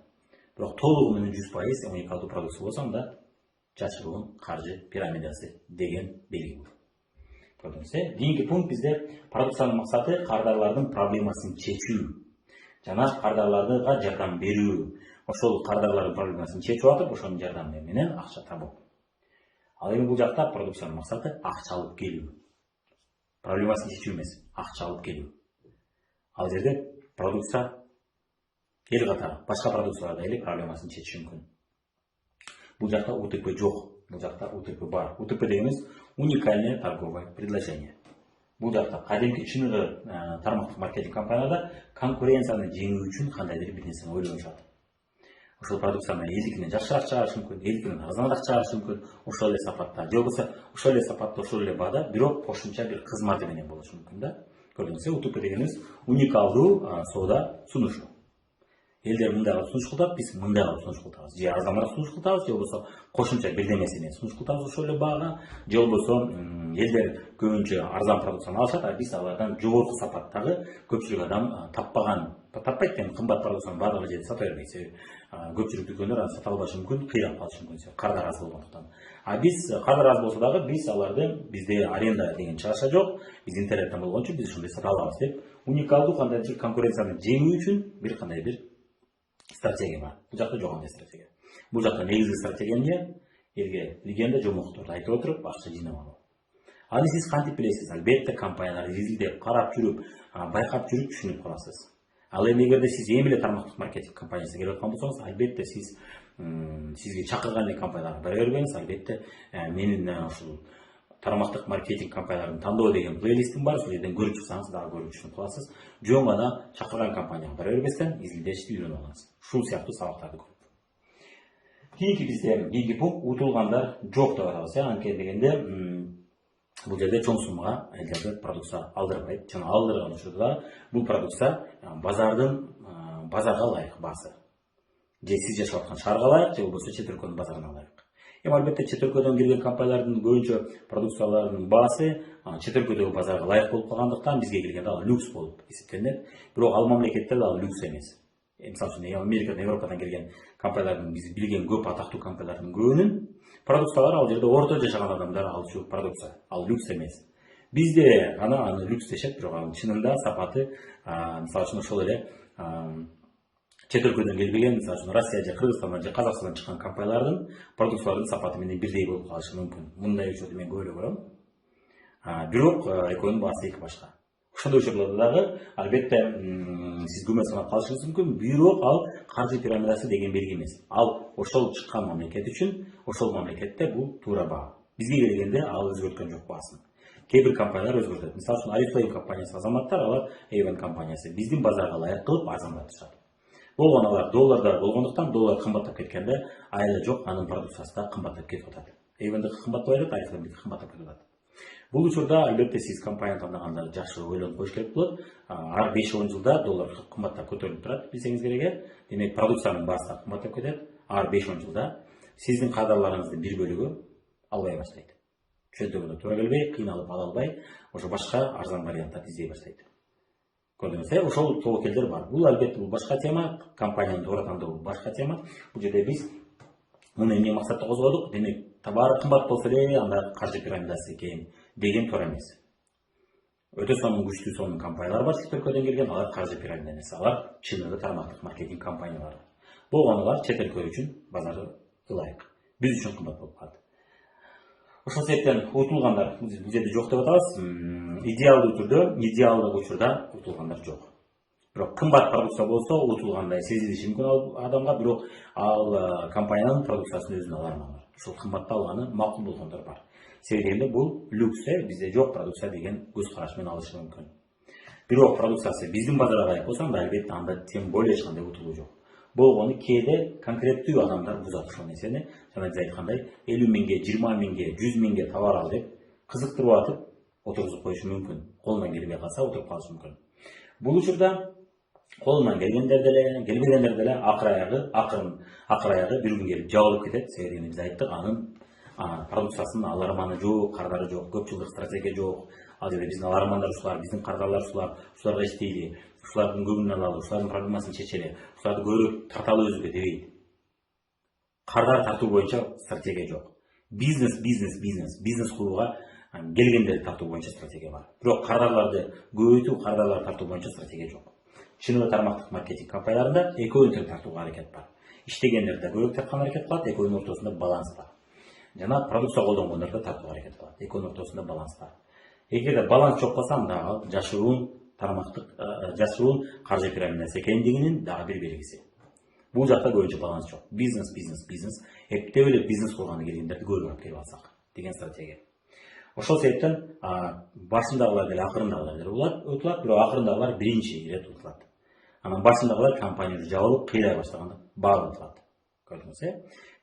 Бирок толугу менен 100% уникалдуу продукция болсо, анда жашыруун каржы пирамидасы деген белги бул. Көрдүңүзбү? Кийинки пункт бизде продукциянын максаты кардарлардын проблемасын чечүү жана кардарларга жардам берүү. Ошол кардарлардын проблемасын чечип атып, ошонун жардамы менен акча табуу. Ал эми бул жакта продукциянын максаты акча алып келүү. Проблемасын чечүү эмес, акча алып келүү. Ал жерде продукция эл катары башка продукцияларда эле проблемасын чечиши мүмкүн. Бул жакта УТП жок, бул жакта УТП бар. УТП дегенimiz уникальное торговое предложение. Бул жакта кадимки чыныгы тармактык маркетинг компанияларда конкуренцияны жеңүү үчүн кандайдыр бир нерсени ойлонушат. Ошол продукцияны элдикинен жакшыраак чыгарыш мүмкүн, элдикинен арзаныраак чыгарыш мүмкүн, ошол эле сапатта, же болбосо ошол эле сапатта, ошол эле баада, бирок кошумча бир кызматы менен болушу мүмкүн да. Көрдүңүзбү? УТП дегенimiz уникалдуу соода сунушу. Элдер мындай кылып сунуш кылат, биз мындай кылып сунуш кылабыз. Же арзаныраак сунуш кылабыз, же болбосо кошумча бирдемесини сунуш кылабыз ошол эле баага, же болбосо элдер көбүнчө арзан продукцияны алышат, а биз алардан жогорку сапаттагы көпчүлүк адам таппайт экен, кымбат продукцияны баардык жерде сата бербейт. Себеби көпчүлүк дүкөндөр аны сата албашы мүмкүн, кыйрап калышы мүмкүн, кардар аз болгондуктан. А биз кардар аз болсо дагы биз аларды бизде аренда деген чыгаша жок, биз интернеттен болгон үчүн биз ошондой сата алабыз деп уникалдуу кандайдыр конкуренцияны жеңүү үчүн бир кандай бир стратегия бар. Бул жакта жок андай стратегия. Бул жакта негизги стратегия эмне? Элге легенда жомоктурду айтып отуруп, акча жыйнап алуу. Аны сиз кантип билесиз? Албетте компанияларды изилдеп, карап жүрүп, байкап жүрүп түшүнүп каласыз. Ал эми эгерде сиз эми эле тармактык маркетинг компаниясына келип аткан болсоңуз, албетте сизге чакырган эле компанияларга бара бербеңиз. Албетте менин ушул тармактык маркетинг компанияларын тандоо деген плейлистим бар. Сол жерден көрүп чыксаңыз дагы көрүп түшүнүп каласыз. Жөн гана чакырган компанияга бара бербестен изилдешти үйрөнүп алыңыз. Ушул сыяктуу сабактарды көрүп. Кийинки бизде пункт утулгандар жок деп атабыз. Анткени дегенде бул жерде чоң суммага элдерде продукция алдырбайт. Жана алдырган учурда бул продукция базарга ылайык баасы. Же сиз жашап аткан шаарга ылайык, же болбосо чет өлкөнүн базарына ылайык. Албетте чет өлкөдөн келген компаниялардын көбүнчө продукцияларынын баасы чет өлкөдөгү базарга ылайык болуп калгандыктан бизге келгенде ал люкс болуп эсептелинет. Бирок ал мамлекеттерде ал люкс эмес. Мисалы үчүн Америкадан, Европадан келген компаниялардын биз билген көп атактуу компаниялардын көбүнүн продукциялары ал жерде орто жашаган адамдар алчу продукция. Ал люкс эмес. Бизде аны люкс дешет, бирок анын чынында сапаты мисалы үчүн ошол эле чет өлкөдөн келбеген, мисалы үчүн Россия же Кыргызстандан же Казакстандан чыккан компаниялардын продукцияларынын сапаты менен бирдей болуп калышы мүмкүн. Мындай учурду мен көп эле көрөм. Бирок экөөнүн баасы эки башка. Ошондой учурларда дагы албетте сиз күмөн санап калышыңыз мүмкүн, бирок ал каржы пирамидасы деген белги эмес. Ал ошол чыккан мамлекет үчүн, ошол мамлекетте бул туура баа. Бизге келгенде ал өзгөрткөн жок баасын. Кээ бир компаниялар өзгөртөт. Мисалы үчүн Oriflame компаниясы азаматтар, алар Avon компаниясы биздин базарга ылайык кылып арзандатышат. Болгон алар долларда болгондуктан доллар кымбаттап кеткенде айла жок анын продукциясы да кымбаттап кетип атат. Avon'дыкы кымбаттай атат, Oriflame'дыкы кымбаттап кетип атат. Бул учурда албетте сиз компания тандаганда жакшы ойлонуп коюш керек болот. Ар 5-10 жылда доллар кымбаттап көтөрүлүп турат, билсеңиз керек. Демек продукциянын баасы да кымбаттап кетет. Ар 5-10 жылда сиздин кадрларыңыздын бир бөлүгү албай баштайт. Чөнтөгүнө туура келбей, кыйналып ала албай, ошо башка арзан варианттарды издей баштайт. Көрдүңүз, ошол тобокелдер бар. Бул албетте бул башка тема, компаниянын туура тандоо башка тема. Бул жерде биз муну эмне максатта козгодук? Демек, товар кымбат болсо эле анда каржы пирамидасы экен деген туура эмес. Өтө сонун күчтүү сонун компаниялар бар, чет өлкөдөн келген, алар каржы пирамида эмес. Алар чынында тармактык маркетинг компаниялары. Болгону чет өлкө үчүн базары ылайык. Биз үчүн кымбат болуп калат. Ошол себептен утулгандар бул жерде жок деп атабыз. Идеалдуу түрдө, идеалдык учурда утулгандар жок. Бирок кымбат продукция болсо утулгандай сезилиши мүмкүн адамга, бирок ал компаниянын продукциясын өзүнө аларман. Ошол кымбатта алганы макул болгондор бар. Себеби дегенде бул люкс, бизде жок продукция деген көз караш менен алышы мүмкүн. Бирок продукциясы биздин базарга ылайык болсо, албетте анда тем более эч кандай утулуу жок. Болгону кээде конкреттүү адамдар бузат ошол нерсени. Жана биз айткандай 50 миңге, 20 миңге, 100 миңге товар ал деп кызыктырып атып отургузуп коюшу мүмкүн. Колунан келбей калса отуруп калышы мүмкүн. Бул учурда колунан келгендер деле, келбегендер деле акыр аягы бир күн келип жабылып кетет. Себеби биз айттык, анын продукциясынын аларманы жок, кардары жок, көп жылдык стратегия жок. Ал жерде биздин алармандар ушулар, биздин кардарлар ушуларга иштейли, ушулардын көңүлүн алалы, ушулардын проблемасын чечели, ушуларды көбүрөөк тарталы өзүбүзгө дебейт. Кардар тартуу боюнча стратегия жок. Бизнес курууга келгендерди тартуу боюнча стратегия бар. Бирок кардарларды көбөйтүү, кардарларды тартуу боюнча стратегия жок. Чынында тармактык маркетинг компанияларында экөөнүн тең тартууга аракет бар. Иштегендер да көбүрөөк тартканга аракет кылат, экөөнүн ортосунда баланс бар. Жана продукция колдонгондор да тартууга аракет кылат. Экөөнүн ортосунда баланс бар. Эгерде баланс жок болсо, анда ал жашыруун каржы пирамидасы экендигинин дагы бир белгиси. Бул жакта көбүнчө баланс жок. Бизнес. Эптеп эле бизнес курганы келгендерди көбүрөөк келип алсак деген стратегия. Ошол себептен башындагылар деле акырындагылар деле утулат, бирок акырындагылар биринчи ирет утулат. Анан башындагылар компания жабылып кыйлай баштаганда баары утулат. Көрдүңүз,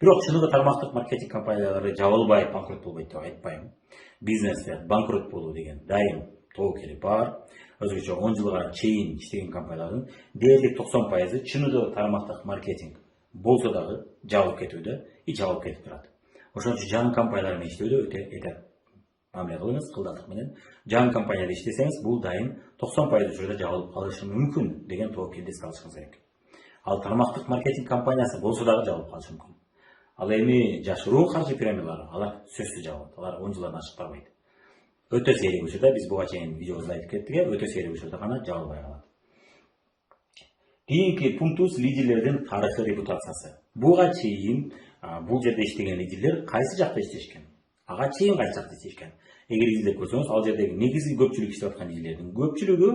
бирок чыныгы тармактык маркетинг компаниялары жабылбай банкрот болбойт деп айтпайм. Бизнесте банкрот болуу деген дайым тобокели бар. Өзгөчө 10 жылга чейин иштеген компаниялардын дээрлик 90% чыныгы тармактык маркетинг болсо дагы жабылып кетүүдө, жабылып кетип турат. Ошон үчүн жаңы компаниялар менен иштөөдө өтө мамиле кылыңыз, кылдаттык менен. Жаңы компанияда иштесеңиз, бул дайым 90% учурда жабылып калышы мүмкүн деген тобокелди эске алышыңыз керек. Ал тармактык маркетинг компаниясы болсо дагы жабылып калышы мүмкүн. Ал эми жашыруун каржы пирамидалары, алар сөзсүз жабылат. Алар 10 жылдан ашык барбайт. Өтө сейрек учурда, биз буга чейин видеобузда айтып кеттик, өтө сейрек учурда гана жабылбай калат. Кийинки пунктубуз лидерлердин тарыхый репутациясы. Буга чейин бул жерде иштеген лидерлер кайсы жакта иштешкен? Ага чейин кайсы жакта иштешкен? Эгер изилдеп көрсөңүз, ал жердеги негизги көпчүлүк иштеп аткан лидерлердин көпчүлүгү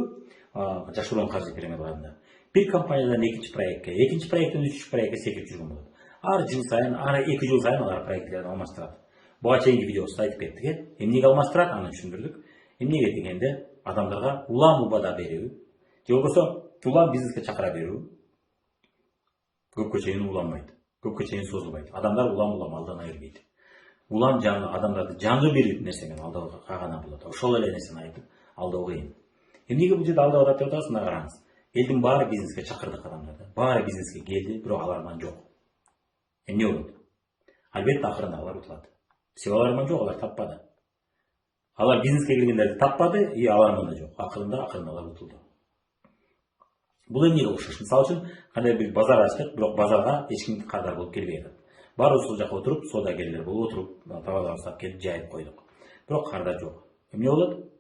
жашыруун каржы пирамидаларында. Бир компаниядан экинчи проекттен үчүнчү проектке секирип жүргөн болот. Ар жыл сайын, ар 2 жыл сайын алар проектлерди алмаштырат. Буга чейинки видеобузда айтып кеттик. Эмнеге алмаштырат, аны түшүндүрдүк. Эмнеге дегенде адамдарга улам убада берүү, же болбосо улам бизнеске чакыра берүү көпкө чейин уланбайт. Көпкө чейин созулбайт. Адамдар улам алдана бербейт. Улам жаңы адамдарды жаңы бир нерсемен алдауга кагана болот. Ошол эле нерсени айтып алдоо кыйын. Эмнеге бул жерде алдоо деп атабыз, мына караңыз. Элдин баары бизнеске чакырдык адамдарды. Баары бизнеске келди, бирок алардан жок. Эмне болот? Албетте акырында алар утулат. Себеби алардан жок, алар таппады. Алар бизнеске келгендерди таппады, алардан да жок. Акырында алар утулду. Бул эмнеге окшош? Мисалы үчүн, кандай бир базар ачтык, бирок базарга эч ким кардар болуп келбей атат. Баарыбыз ушул жака отуруп, соодагерлер болуп отуруп, товарларды сатып келип жайып койдук. Бирок кардар жок. Эмне болот?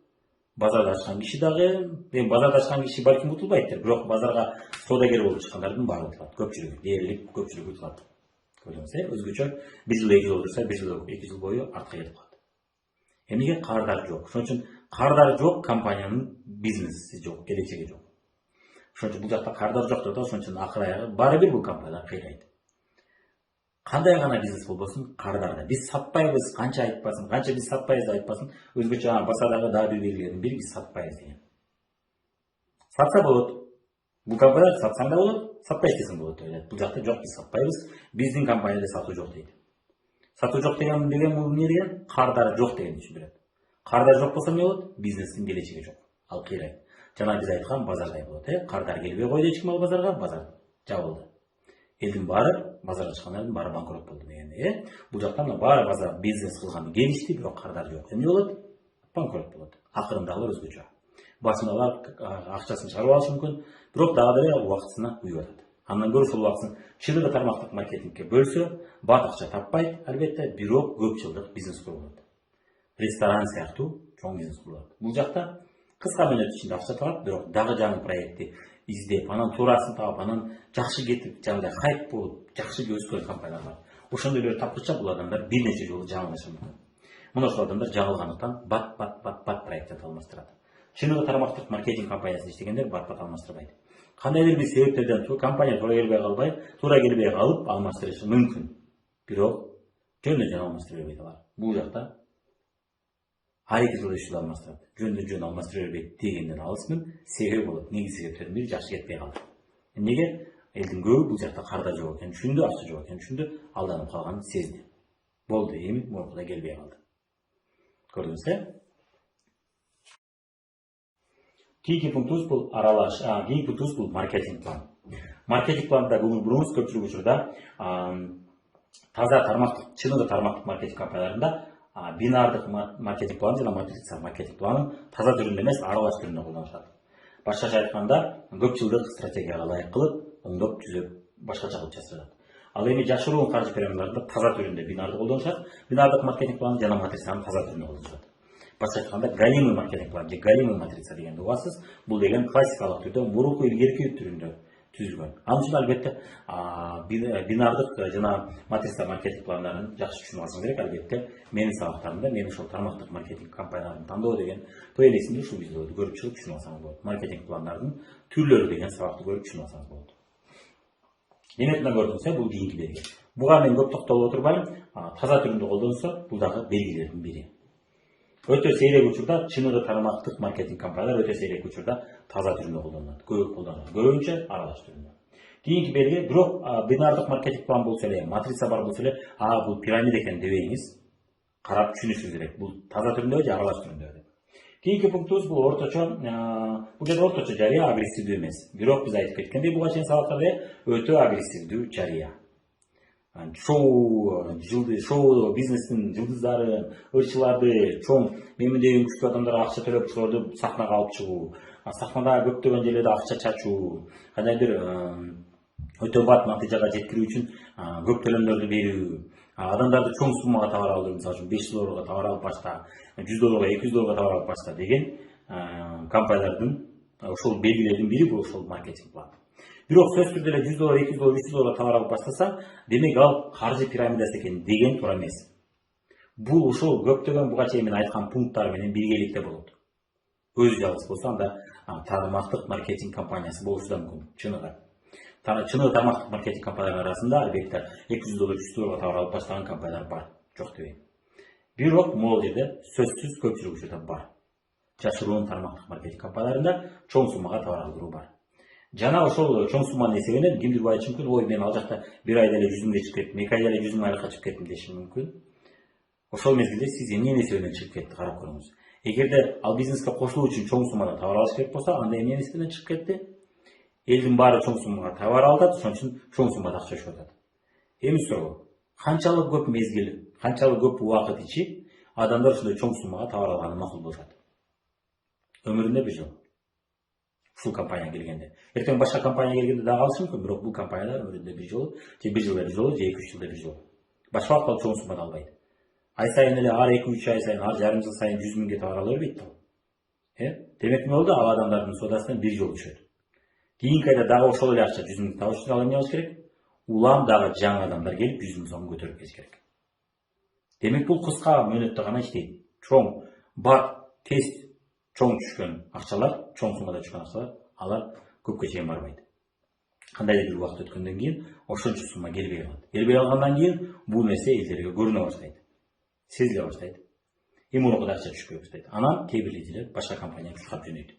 Базарды ачкан киши дагы, базарды ачкан киши балким утулбайттыр, бирок базарга соодагер болуп чыккандардын баары утулат. Көпчүлүгү, дээрлик көпчүлүгү утулат. Көрдүңүз, өзгөчө 1 жыл 2 жыл отурса, 1 жыл 2 жыл бою артка кетип калат. Эмнеге? Кардар жок. Ошон үчүн кардар жок, компаниянын бизнеси жок, келечеги жок. Ошон үчүн бул жакта кардар жок деп атат, ошон үчүн акыр аягы баары бир бул компаниялар кыйрайт. Кандай гана бизнес болбосун, кардарда. Биз сатпайбыз, канча айтпасын, канча биз сатпайбыз айтпасын, өзгөчө басадагы дагы бир белгилердин бири биз сатпайбыз деген. Сатса болот. Бул компаниялар сатсаң да болот, сатпай кетсең болот деп. Бул жакта жок, биз сатпайбыз, биздин компанияда сатуу жок дейт. Сатуу жок деген бул эмне деген? Кардар жок деген түшүндүрөт. Кардар жок болсо эмне болот? Бизнестин келечеги жок. Ал кыйрайт. Жана биз айткан базардай болот. Кардар келбей койду эч ким ал базарга, базар жабылды. Элдин баары, базарга чыккандардын баары банкрот болду дегенде. Бул жакта мына баары базар бизнес кылган келишти, бирок кардар жок. Эмне болот? Банкрот болот. Акырында алар өзгөчө. Башында алар акчасын чыгарып алышы мүмкүн, бирок дагы деле убактысына уюп атат. Андан көрө ушул убактысын чыныгы тармактык маркетингке бөлсө, бат акча таппайт, албетте, бирок көп жылдык бизнес курулат. Ресторан сыяктуу чоң бизнес курулат. Бул жакта кыска мөөнөт ичинде акча табат, бирок дагы жаңы проектти издеп, анан туурасын таап, анан жакшы кетип, жандай хайп болуп, жакшы өскөн компаниялар бар. Ошондой эле тапкыча бул адамдар бир нече жолу жаңылышы мүмкүн. Мына ошол адамдар жаңылгандыктан бат проектти алмаштырат. Чыныгы тармактык маркетинг компаниясында иштегендер бат алмаштырбайт. Кандайдыр бир себептерден компания туура келбей калып алмаштырышы мүмкүн. Бирок жөн алмаштыра бербейт алар. Бул жакта ар эки жыл иши алмаштырат. Жөн алмаштыра бербейт дегенден алысмын. Себеби болот. Негизги себептердин бири жакшы кетпей калды. Эмнеге? Элдин көбү бул жакта карда жок экенин түшүндү, акча жок экенин түшүндү, алданып калганын сезди. Болду, эми мурункудай келбей калды. Көрдүңүз, Кийинки пунктубуз бул кийинки пунктубуз бул маркетинг план. Маркетинг планда көңүл буруңуз, көпчүлүк учурда таза тармактык, чыныгы тармактык маркетинг компанияларында бинардык маркетинг план жана матрица маркетинг планын таза түрүндө эмес, аралаш түрүндө колдонушат. Башкача айтканда, көп жылдык стратегияга ылайык кылып, оңдоп, түзөп, башкача кылып жасалат. Ал эми жашыруун каржы пирамидаларында таза түрүндө бинарды колдонушат, бинардык маркетинг план жана матрицаны таза түрүндө колдонушат. Башка айтканда, галимый маркетинг план же галимый матрица дегенди угасыз. Бул деген классикалык түрдө мурунку илгерки түрүндө түзүлгөн. Ал үчүн албетте бинардык жана матрица маркетинг пландарын жакшы түшүнүп алышыңыз керек. Албетте менин сабактарымда мен ошол тармактык маркетинг компанияларын тандоо деген плейлистимде ушул видеолорду көрүп чыгып түшүнүп алсаңыз болот. Маркетинг пландардын түрлөрү деген сабакты көрүп түшүнүп алсаңыз болот. Демек мына көрдүңүз, бул кийинки белги. Буга мен көп токтолуп отурбайм. Таза түрүндө колдонсо, бул дагы белгилердин бири. Өтө сейрек учурда чыныгы тармактык маркетинг компаниялар өтө сейрек учурда таза түрүндө колдонулат. Көп колдонулат. Көбүнчө аралаш түрүндө. Кийинки белги, бирок бинардык маркетинг план болсо эле, матрица бар болсо эле, бул пирамида экен дебейиңиз. Карап түшүнүшүңүз керек. Бул таза түрүндө же аралаш түрүндө деп. Кийинки пунктубуз бул орточо, бул жерде орточо жарыя, агрессивдүү эмес. Бирок биз айтып кеткендей, буга чейин сабактарда өтө агрессивдүү жарыя. Шоу бизнестин жылдыздарын, ырчыларды, чоң мемдеги күчтүү адамдарга акча төлөп ошолорду сахнага алып чыгуу, сахнада көптөгөн жерлерде акча чачуу, кандайдыр өтө бат натыйжага жеткирүү үчүн көп төлөмдөрдү берүү, адамдарды чоң суммага товар алуу, мисалы үчүн $5 товар алып башта, $100, $200 товар алып башта деген компаниялардын ошол белгилердин бири бул ошол маркетинг план. Бирок сөз түрдө эле $100, $200, $300 товар алып баштаса, демек ал каржы пирамидасы экен деген туура эмес. Бул ошол көптөгөн буга чейин мен айткан пункттар менен биргеликте болот. Өзү жалгыз болсо анда тармактык маркетинг компаниясы болушу да мүмкүн. Чыныгы тармактык маркетинг компаниялар арасында албетте $200, $300 товар алып баштаган компаниялар бар. Жок дебейм. Бирок могул жерде сөзсүз көпчүлүк учурда бар. Жашыруун тармактык маркетинг компанияларында чоң суммага товар алдыруу бар. Жана ошол чоң сумманын эсебинен кимдир айтышы мүмкүн, ой мен ал жакта бир айда эле 100 миңге чыгып кеттим, 2 айда эле 100 миң айлыкка чыгып кеттим деши мүмкүн. Ошол мезгилде сиз эмненин эсебинен чыгып кетти карап көрүңүз. Эгерде ал бизнеске кошулуу үчүн чоң суммада товар алыш керек болсо, анда эмненин эсебинен чыгып кетти? Элдин баары чоң суммага товар алат, ошон үчүн чоң суммада акча өчүп атат. Эми суроо, канчалык көп мезгил, канчалык көп убакыт ичип адамдар ушундай чоң суммага товар алганы макул болушат? Өмүрүндө бир жолу. Ушул компанияга келгенде. Эртең башка компанияга келгенде дагы алышы мүмкүн, бирок бул компанияда өмүрүндө бир жолу, же бир жылда бир жолу, же 2-3 жылда бир жолу. Башка убакта чоң суммада албайт. Ай сайын эле ар 2-3 ай сайын, ар жарым жыл сайын 100 миңге товар ала бербейт да. Демек эмне болду? Ал адамдардын содасынан бир жолу түшөт. Кийинки айда дагы ошол эле акча 100 миң табыш үчүн ал эмне кылыш керек? Улам дагы жаңы адамдар келип 100 миң сомго көтөрүп кетиш керек. Демек бул кыска мөөнөттө гана иштейт. Чоң, бат, тез чоң түшкөн акчалар, чоң суммада түшкөн акчалар, алар көпкө чейин барбайт. Кандайдыр бир убакыт өткөндөн кийин ошончо сумма келбей калат. Келбей калгандан кийин бул нерсе элдерге көрүнө баштайт. Сезиле баштайт. Мурункудай акча түшпөй баштайт. Анан кээ бир элдер башка компанияга чуркап жөнөйт.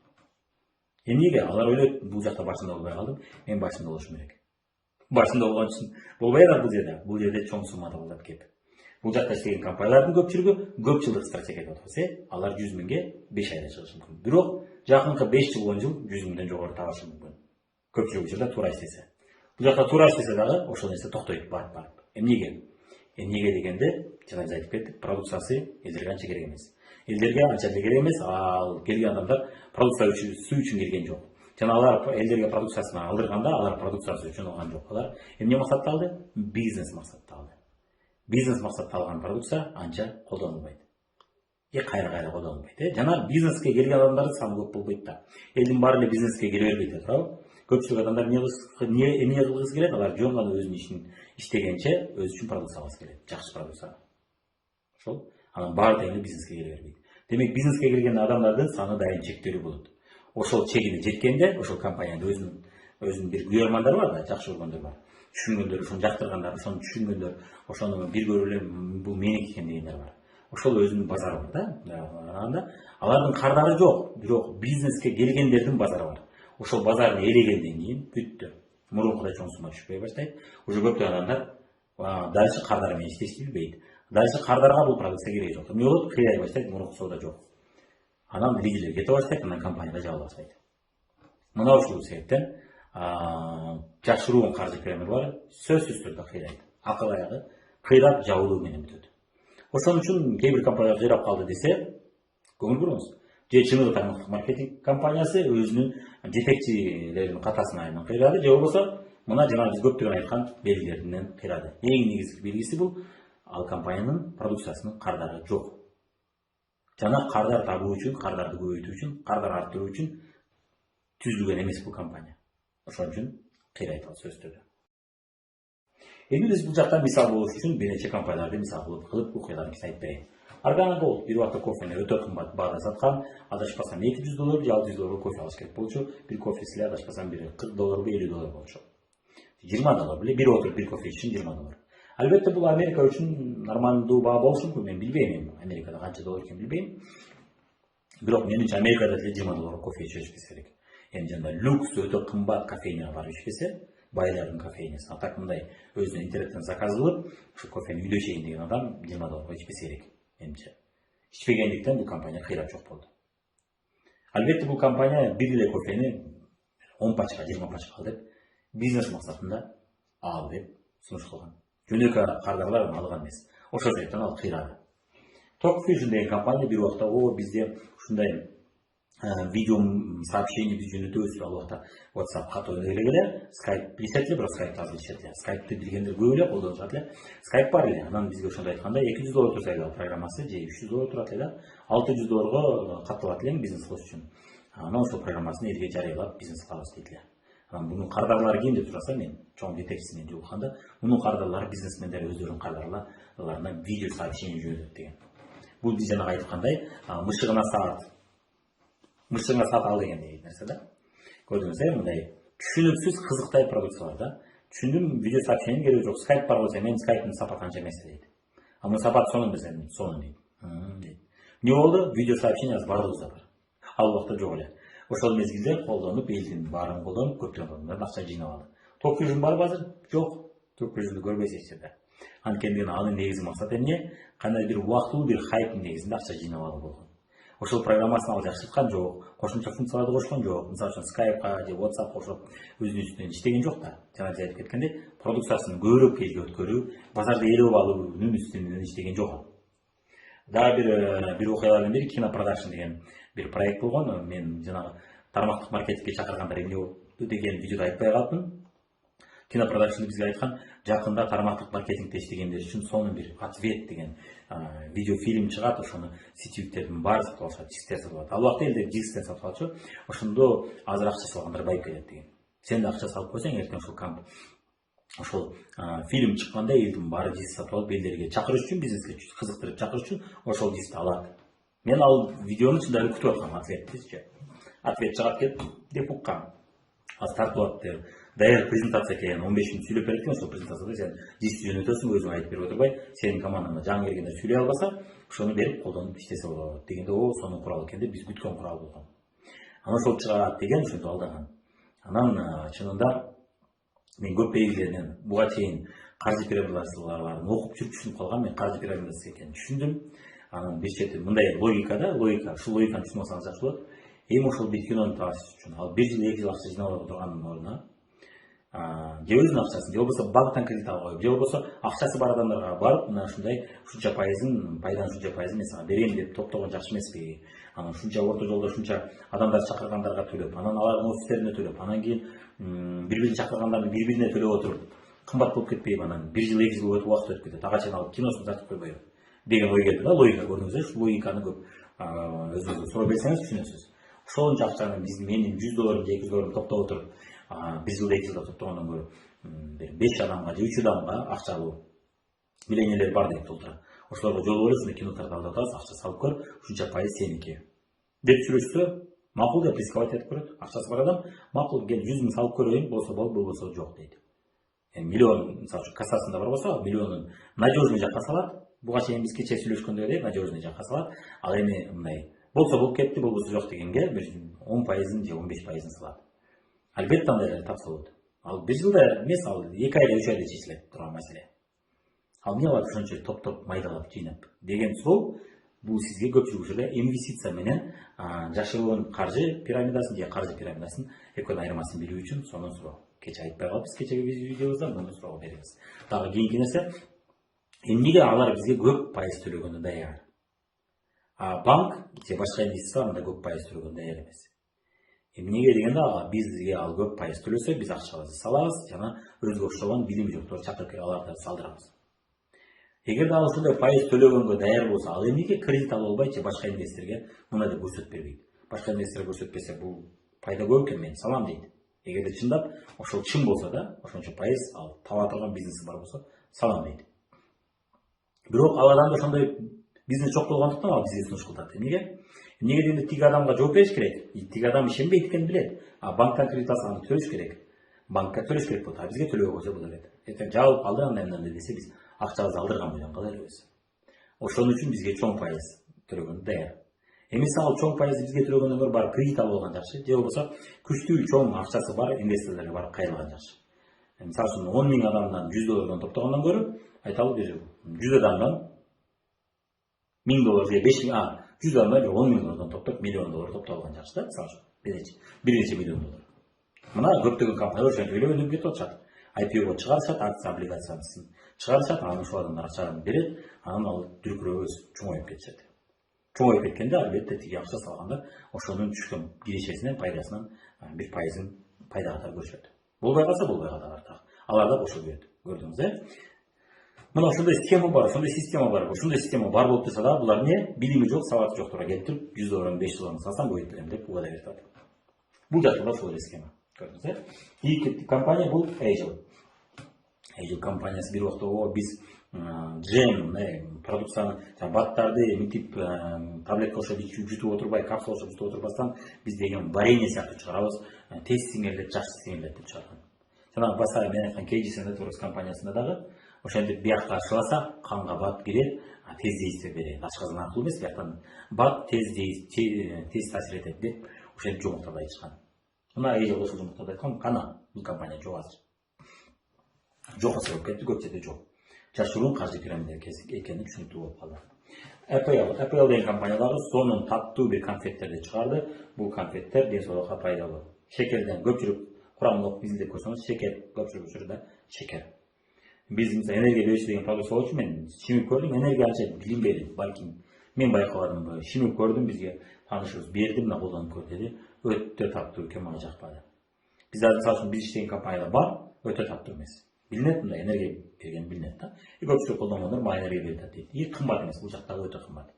Эмнеге? Алар ойлойт, бул жакта башында болбой калдым, мен башында болушум керек. Башында болгон үчүн болбой атат бул жерде. Бул жерде чоң суммада болот кеп. Бул жакта иштеген компаниялардын көпчүлүгү көп жылдык стратегияда отурса, алар 100 миңге 5 айда чыгышы мүмкүн. Бирок жакынкы 5 жыл 10 жыл 100 миңден жогору табышы мүмкүн. Көпчүлүк учурда туура иштесе. Бул жакта туура иштесе дагы ошол нерсе токтойт барып. Эмнеге? Эмнеге дегенде, жана биз айтып кеттик, продукциясы элдерге анча керек эмес. Элдерге анча керек эмес, ал келген адамдар продукция үчүн келген жок. Жана алар элдерге продукциясын алдырганда, алар продукциясы үчүн алган жок. Алар эмне максатта алды? Бизнес максатта алды. Бизнес максатта алган продукция анча колдонулбайт. Кайра колдонулбайт. Жана бизнеске келген адамдардын саны көп болбойт да. Элдин баары эле бизнеске келе бербейт, туурабы? Көпчүлүк адамдар эмне кылгысы келет? Алар жөн гана өзүнүн ишин иштегенче өзү үчүн продукция алгысы келет. Жакшы продукция. Ошол. Анан баары тең бизнеске келе бербейт. Демек бизнеске келген адамдардын саны дайым чектелүү болот. Ошол чегине жеткенде, ошол компанияда өзүнүн бир күйөрмандары бар да, жакшы көргөндөр бар. Түшүнгөндөр, ошону жактыргандар, ошону түшүнгөндөр, ошону бир көрүп эле бул меники экен дегендер бар. Ошол өзүнүн базары бар да. Анда алардын кардары жок, бирок бизнеске келгендердин базары бар. Ошол базарды ээлегенден кийин бүттү. Мурункудай чоң сумма түшпөй баштайт. Уже көптөгөн адамдар дальше кардар менен иштешти билбейт. Дальше кардарга бул продукция кереги жок. Эмне болот? Кыйрай баштайт, мурунку соода жок. Анан лидерлер кете баштайт, анан компания жабыла баштайт. Мына ушул себептен жашыруун каржы пирамидалар сөзсүз түрдө кыйрайт. Акыл аягы кыйрап жабылуу менен бүтөт. Ошон үчүн кээ бир компаниялар кыйрап калды десе, көңүл буруңуз. Же чыныгы тармактык маркетинг компаниясы өзүнүн жетекчилеринин катасынан кыйрады, же болбосо мына жана биз көптөгөн айткан белгилеринен кыйрады. Эң негизги белгиси бул ал компаниянын продукциясынын кардары жок. Жана кардар табуу үчүн, кардарды көбөйтүү үчүн, кардар арттыруу үчүн түзүлгөн эмес бул компания. Ошон үчүн кыйрайт ал сөзсүз түрдө. Эми биз бул жакта мисал болуш үчүн бир нече компанияларды мисал кылып окуяларын айтып берейин. Аргана Gold бир убакта кофени өтө кымбат баада саткан, адашпасам $200 же $600 кофе алыш керек болчу. Бир кофеси эле адашпасам бир $40 $50 болчу. $20 беле бир отуруп бир кофе үчүн $20. Албетте бул Америка үчүн нормалдуу баа болушу мүмкүн, мен билбейм, Америкада канча доллар экенин билбейм. Бирок менимче Америкада деле $20 кофе ичпеш керек. Эми жанда люкс өтө кымбат кофейняга барып ичпесе, байлардын кофейнясы. А так мындай өзүнүн интернеттен заказ кылып, ушу кофени үйдө ичейин деген адам $20 ичпесе керек. Менимче. Ичпегендиктен бул компания кыйрап жок болду. Албетте бул компания бир эле кофени 10 пачка, 20 пачка ал деп бизнес максатында ал деп сунуш кылган. Жөнөкөй кардарлар алган эмес. Ошол себептен ал кыйрады. Talkfusion деген компания бир убакта бизде ушундай видео сообщение биз жөнөтөбүз, ал убакта WhatsApp кат эле, Skype билишет эле, бирок Skype аз билишет эле. Skype'ты билгендер көп эле, колдонушат эле. Skype бар эле. Анан бизге ошондой айтканда $200 турса эле программасы, же $300 турат эле, $600 катталат эле бизнес кылыш үчүн. Анан ошол программасын элге жарыялап бизнес кылабыз дейт эле. Анан мунун кардарлары ким деп сураса, мен чоң жетекчисине жолукканда, мунун кардарлары бизнесмендер өздөрүнүн кардарларына видео сообщение жөнөтөт деген. Бул биз жана айткандай, мышыгына саат ал деген нерсе да. Көрдүңүз, мындай түшүнүксүз кызыктай продукциялар да. Түшүндүм, видео сообщение кереги жок. Skype бар болсо, мен Skype'дын сапаты анча эмес дейт. А мун сапаты сонун эмес, сонун дейт. дейт. Не болду? Видео сообщение бардыгыбызда бар. Ал убакта жок эле. Ошол мезгилде колдонуп, элдин баарын колдонуп, көптөгөн адамдар акча жыйнап алды. Токюжүм барбы азыр? Жок. Токюжүмдү көрбөйсүз эч жерде. Анткени анын негизги максаты эмне? Кандай бир убактылуу бир хайптын негизинде акча жыйнап алуу болгон. Ошол программасын ал жакшырткан жок, кошумча функцияларды кошкон жок. Мисалы үчүн Skype'ка же WhatsApp кошуп өзүнүн үстүнөн иштеген жок да. Жана сиз айтып кеткендей, продукциясын көбүрөөк элге өткөрүү, базарды ээлеп алуунун үстүнөн иштеген жок. Дагы бир окуялардын бири кинопродакшн деген бир проект болгон. Мен жанагы тармактык маркетингге чакыргандар эмне болду деген видеода айтпай калдым. Кинопродакшн бизге айткан, жакында тармактык маркетингде иштегендер үчүн сонун бир ответ деген видеофильм чыгат, ошону сетевиктердин баары сатып алышат, дисктер сатып алат. Ал убакта элдер дисктер сатып алчу, ошондо азыр акча салгандар байып кетет деген. Сен да акча салып койсоң, эртең ошол фильм чыкканда элдин баары диск сатып алып, элдерге чакырыш үчүн, бизнеске кызыктырып чакырыш үчүн ошол дискти алат. Мен ал видеону чындап күтүп аткам, ответтичи. Ответ чыгат деп уккам. Азыр тартып алат. Даяр презентация экен, 15 мүнөт сүйлөп берет экен. Ошол презентацияда сен дискти жөнөтөсүң, өзүң айтып берип отурбай, сенин командаңда жаңы келгендер сүйлөй албаса, ошону берип колдонуп иштесе болот дегенде, сонун курал экен деп биз күткөн курал болгон. Анан ошол чыгат деген ошентип алдаган. Анан чынында мен көп белгилеринен буга чейин каржы пирамидаларын окуп жүрүп түшүнүп калгам. Мен каржы пирамидасы экенин түшүндүм. Анан бир чети мындай логика, ушул логиканы түшүнүп алсаңыз жакшы болот. Эми ошол бир кинону табыш үчүн ал 1 жыл 2 жыл акча жыйнап алып турганын ордуна же өзүнүн акчасын, же болбосо банктан кредит алып коюп, же болбосо акчасы бар адамдарга барып, мына ушундай ушунча пайызын, пайданын ушунча пайызын мен сага берем деп топтогон жакшы эмеспи? Анан ушунча орто жолдо ушунча адамдар чакыргандарга төлөп, анан алардын офистерине төлөп, анан кийин бири-бирин чакыргандардын бири-бирине төлөп отуруп, кымбат болуп кетпейби? Анан 1 жыл 2 жыл убакыт өтүп кетет. Ага чейин алып киносун тартып койбойбу деген ой келди да. Логика көрдүңүз, ушул логиканы көп өзүңүз сурап берсеңиз түшүнөсүз. Ошончо акчаны менин $100 же $200 топтоп отуруп, 1 жыл 2 жылда топтогондон көрө бир 5 адамга же 3 адамга акча алуу миллионерлер бар деп толтура. Ошолорго жолугуп эле ушундай кино тартып алып атабыз, акча салып көр, ушунча пайыз сеники деп сүйлөшсө, макул деп рисковать этип көрөт. Акчасы бар адам макул, кел 100 миң салып көрөйүн, болсо бол, болбосо жок дейт. Миллион, мисалы үчүн кассасында бар болсо, миллионун надежный жакка салат. Буга чейин биз кечээ сүйлөшкөндөй эле надежный жакка салат. Ал эми мындай болсо болуп кетти, болбосо жок дегенге бир 10% же 15% салат. Албетте андайлар тапса болот. Ал 1 жылда эмес, ал 2 айда 3 айда чечилет турган маселе. Ал эмне кылат ошончо топтоп майдалап жыйнап деген суроо, бул сизге көпчүлүк учурда инвестиция менен жашыруун каржы пирамидасын же каржы пирамидасын экөөнүн айырмасын билүү үчүн сонун суроо. Кече айтпай калыппыз кечеги видеобузда, муну суроо беребиз. Дагы кийинки нерсе, эмнеге алар бизге көп пайыз төлөгөнгө даяр? Банк же башка инвестициялар мындай көп пайыз төлөгөнгө даяр эмес. Эмнеге дегенде, бизге ал көп пайыз төлөсө, биз акчабызды салабыз жана өзгө окшогон билими жоктор чакырып аларды салдырабыз. Эгерде ал ушундай пайыз төлөгөнгө даяр болсо, ал эмнеге кредит алып албайт же башка инвесторго мына деп көрсөтүп бербейт? Башка инвестор көрсөтпөсө, бул пайда көп экен, мен салам дейт. Эгерде чындап ошол чын болсо да, ошончо пайыз ал таба турган бизнеси бар болсо, салам дейт. Бирок ал адам ошондой бизнес жок болгондуктан ал бизге сунуш кылат. Эмнеге? Эмнеге дегенде, тиги адамга жооп бериш керек. Тиги адам ишенбейт экенин билет. Банктан кредит алса аны төлөш керек. Банкка төлөш керек болот, бизге төлөбөй койсо болот эле. Эртең жабылып калды, андай десе, биз акчабызды алдырган менен кала элебиз. Ошон үчүн бизге чоң пайыз төлөгөнгө даяр. Эмесе ал чоң пайызды бизге төлөгөндөн көрө барып кредит алып алган жакшы, же болбосо күчтүү чоң акчасы бар инвесторлорго барып кайрылган жакшы. Мисалы үчүн 10 миң адамдан $100 топтогондон көрө, айталы бир 100 адамдан $1000 же 5 миң, 100 адамдан $10 миң топтоп, $1 миллион топтоп алган жакшы да, мисалы үчүн. $1 нече миллион. Мына көптөгөн компаниялар ошентип эле өнүгүп кетип атышат. IPO чыгарышат, акция облигациясын чыгарышат, анан ошол адамдар акчаны берет, анан ал дүркүрөп чоңоюп кетишет. Чоңоюп кеткенде, албетте тиги акча салгандар ошонун түшкөн кирешесинен, пайдасынан бир пайызын пайда катары көрүшөт. Болбой калса, болбой калат. Алар да кошо берет. Көрдүңүз, Мына ошондой схема бар, ошондой система бар. Ошондой система бар болуп турса да, булар не билими жок, сабаты жоктурга келип туруп, $100, $5 салсам болот элем деп угада берип атат. Бул жактан ошол эле схема. Көрдүңүз, Ийки компания бул Agile. Agile компаниясы бир убакта биз джем, продукцияны, баттарды мынтип таблетка ошо жутуп отурбай, капсула ошо жутуп отурбастан, биз деген варенье сыяктуу чыгарабыз, тез сиңирилет, жакшы сиңирилет деп чыгарган. Жана басқа мен айткан KG Networks компаниясында дагы ошентип биякка ашыласа канга бат кирет, тез действо берет. Ашказан аркылуу эмес, бияктан бат тез таасир этет деп ошентип жомуктарды айтышкан. Мына эже ошол жомуктарды айткан, кана бул компания жок азыр. Жокко болуп кетти, көп жерде жок. Жашыруун каржы пирамида экени түшүнүктүү болуп калды. Apple деген компания дагы сонун таттуу бир конфеттерди чыгарды. Бул конфеттер ден соолукка пайдалуу. Шекерден көпчүлүк курамдык изилдеп көрсөңүз, шекер көпчүлүк учурда шекер. Биз энергия берүүчү деген продукция болчу, мен чимип көрдүм, энергия анча билинбейди, балким мен байкабадым, чимип көрдүм, бизге таанышыбыз берди, мына колдонуп көр деди. Өтө таттуу экен, мага жакпады. Биз азыр мисалы үчүн биз иштеген компанияда бар, өтө таттуу эмес. Билинет, мындай энергия берген билинет да. Көпчүлүк колдонгондор мага энергия берди дейт. И кымбат эмес, бул жактагы өтө кымбат.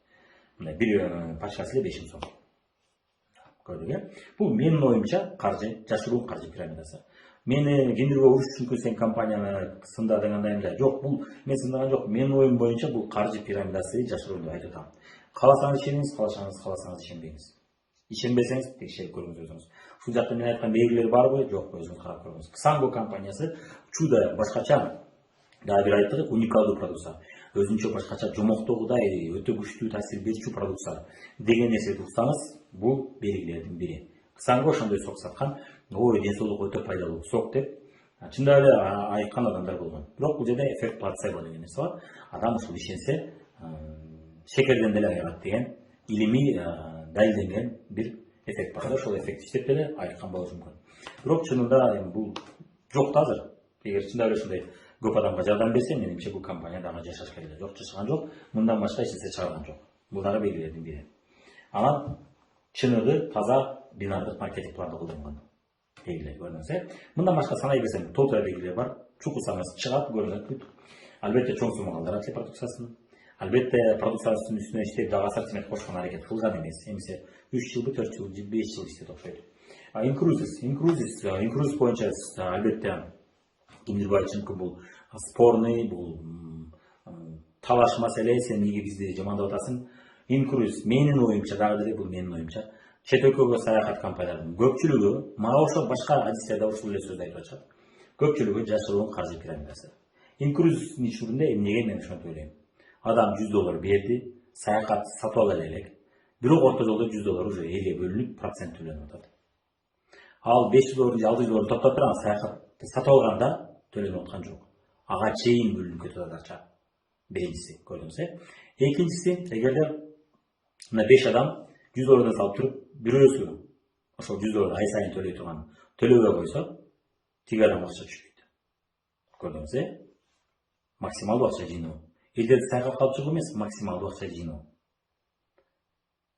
Мындай бир пачкасы 5 сом. Көрдүк э? Бул менин оюмча каржы, жашыруун каржы пирамидасы. Мени кимдирге уруш үчүн сен компанияны сында дегендей жок, бул мен сындаган жок. Менин оюм боюнча бул каржы пирамидасы жашыруун деп айтып атам. Кааласаңыз ишениңиз, кааласаңыз ишенбеңиз. Ишенбесеңиз текшерип көрүңүз өзүңүз. Ушул жакта мен айткан белгилер барбы, жокпу, өзүңүз карап көрүңүз. Xango компаниясы чудо башкача, дагы бир айттык, уникалдуу продукция. Өзүнчө башкача жомоктогудай өтө күчтүү таасир берүүчү продукция деген нерсени уксаңыз, бул белгилердин бири. Xango ошондой сок саткан, ой ден соолукка өтө пайдалуу сок деп чындап эле айткан адамдар болгон. Бирок бул жерде эффект плацебо деген нерсе бар. Адам ушул ишенсе, шекерден деле айыгат деген илимий далилденген бир эффект бар. Ошол эффект иштеп деле айыккан болушу мүмкүн. Бирок чынында бул жок да азыр. Эгер чындап эле ушундай көп адамга жардам берсе, менимче бул компания дагы жашаш керек. Жок, жашаган жок. Мындан башка эч нерсе чыгарган жок. Бул дагы белгилердин бири. Анан чыныгы таза бинардык маркетинг планды колдонгон. Белгилер көрүнсө, мындан башка санай берсем толтура белгилер бар. Чукусаңыз чыгат, көрүнөт. Албетте чоң сумма калдырат продукциясын. Албетте продукциясынын үстүнө иштеп дагы ассортимент кошкон аракет кылган эмес. Эмесе 3 жылбы, 4 жыл, 5 жыл иштеп окшойт. Incruises боюнча албетте кимдир бар үчүн бул спорный, бул талаш маселе, сен эмнеге бизди жамандап атасың. Incruise менин оюмча, дагы деле бул менин оюмча, чет өлкөгө саякат компанияларынын көпчүлүгү, мага окшоп башка адистерде ушул эле сөздү айтып атышат. Көпчүлүгү жашыруун каржы пирамидасы. Incruise'дин ичинде эмнеге мен ошентип ойлойм. Адам $100 берди, саякат сатып ала элек. Бирок орто жолдо $100 уже элге бөлүнүп, процент төлөнүп атат. Ал $500 же $600 топтоп турган саякатты сатып алганда төлөнүп аткан жок. Ага чейин бөлүнүп кетип атат акча. Биринчиси, көрдүңүз. Экинчиси, эгерде мына 5 адам $100 салып туруп, бирөөсү ошол $100 ай сайын төлөй турган төлөбөй койсо, тиги адам акча түшпөйт. Көрдүңүз. Максималдуу акча жыйноо. Элдерди саякатка алып чыгуу эмес, максималдуу акча жыйноо.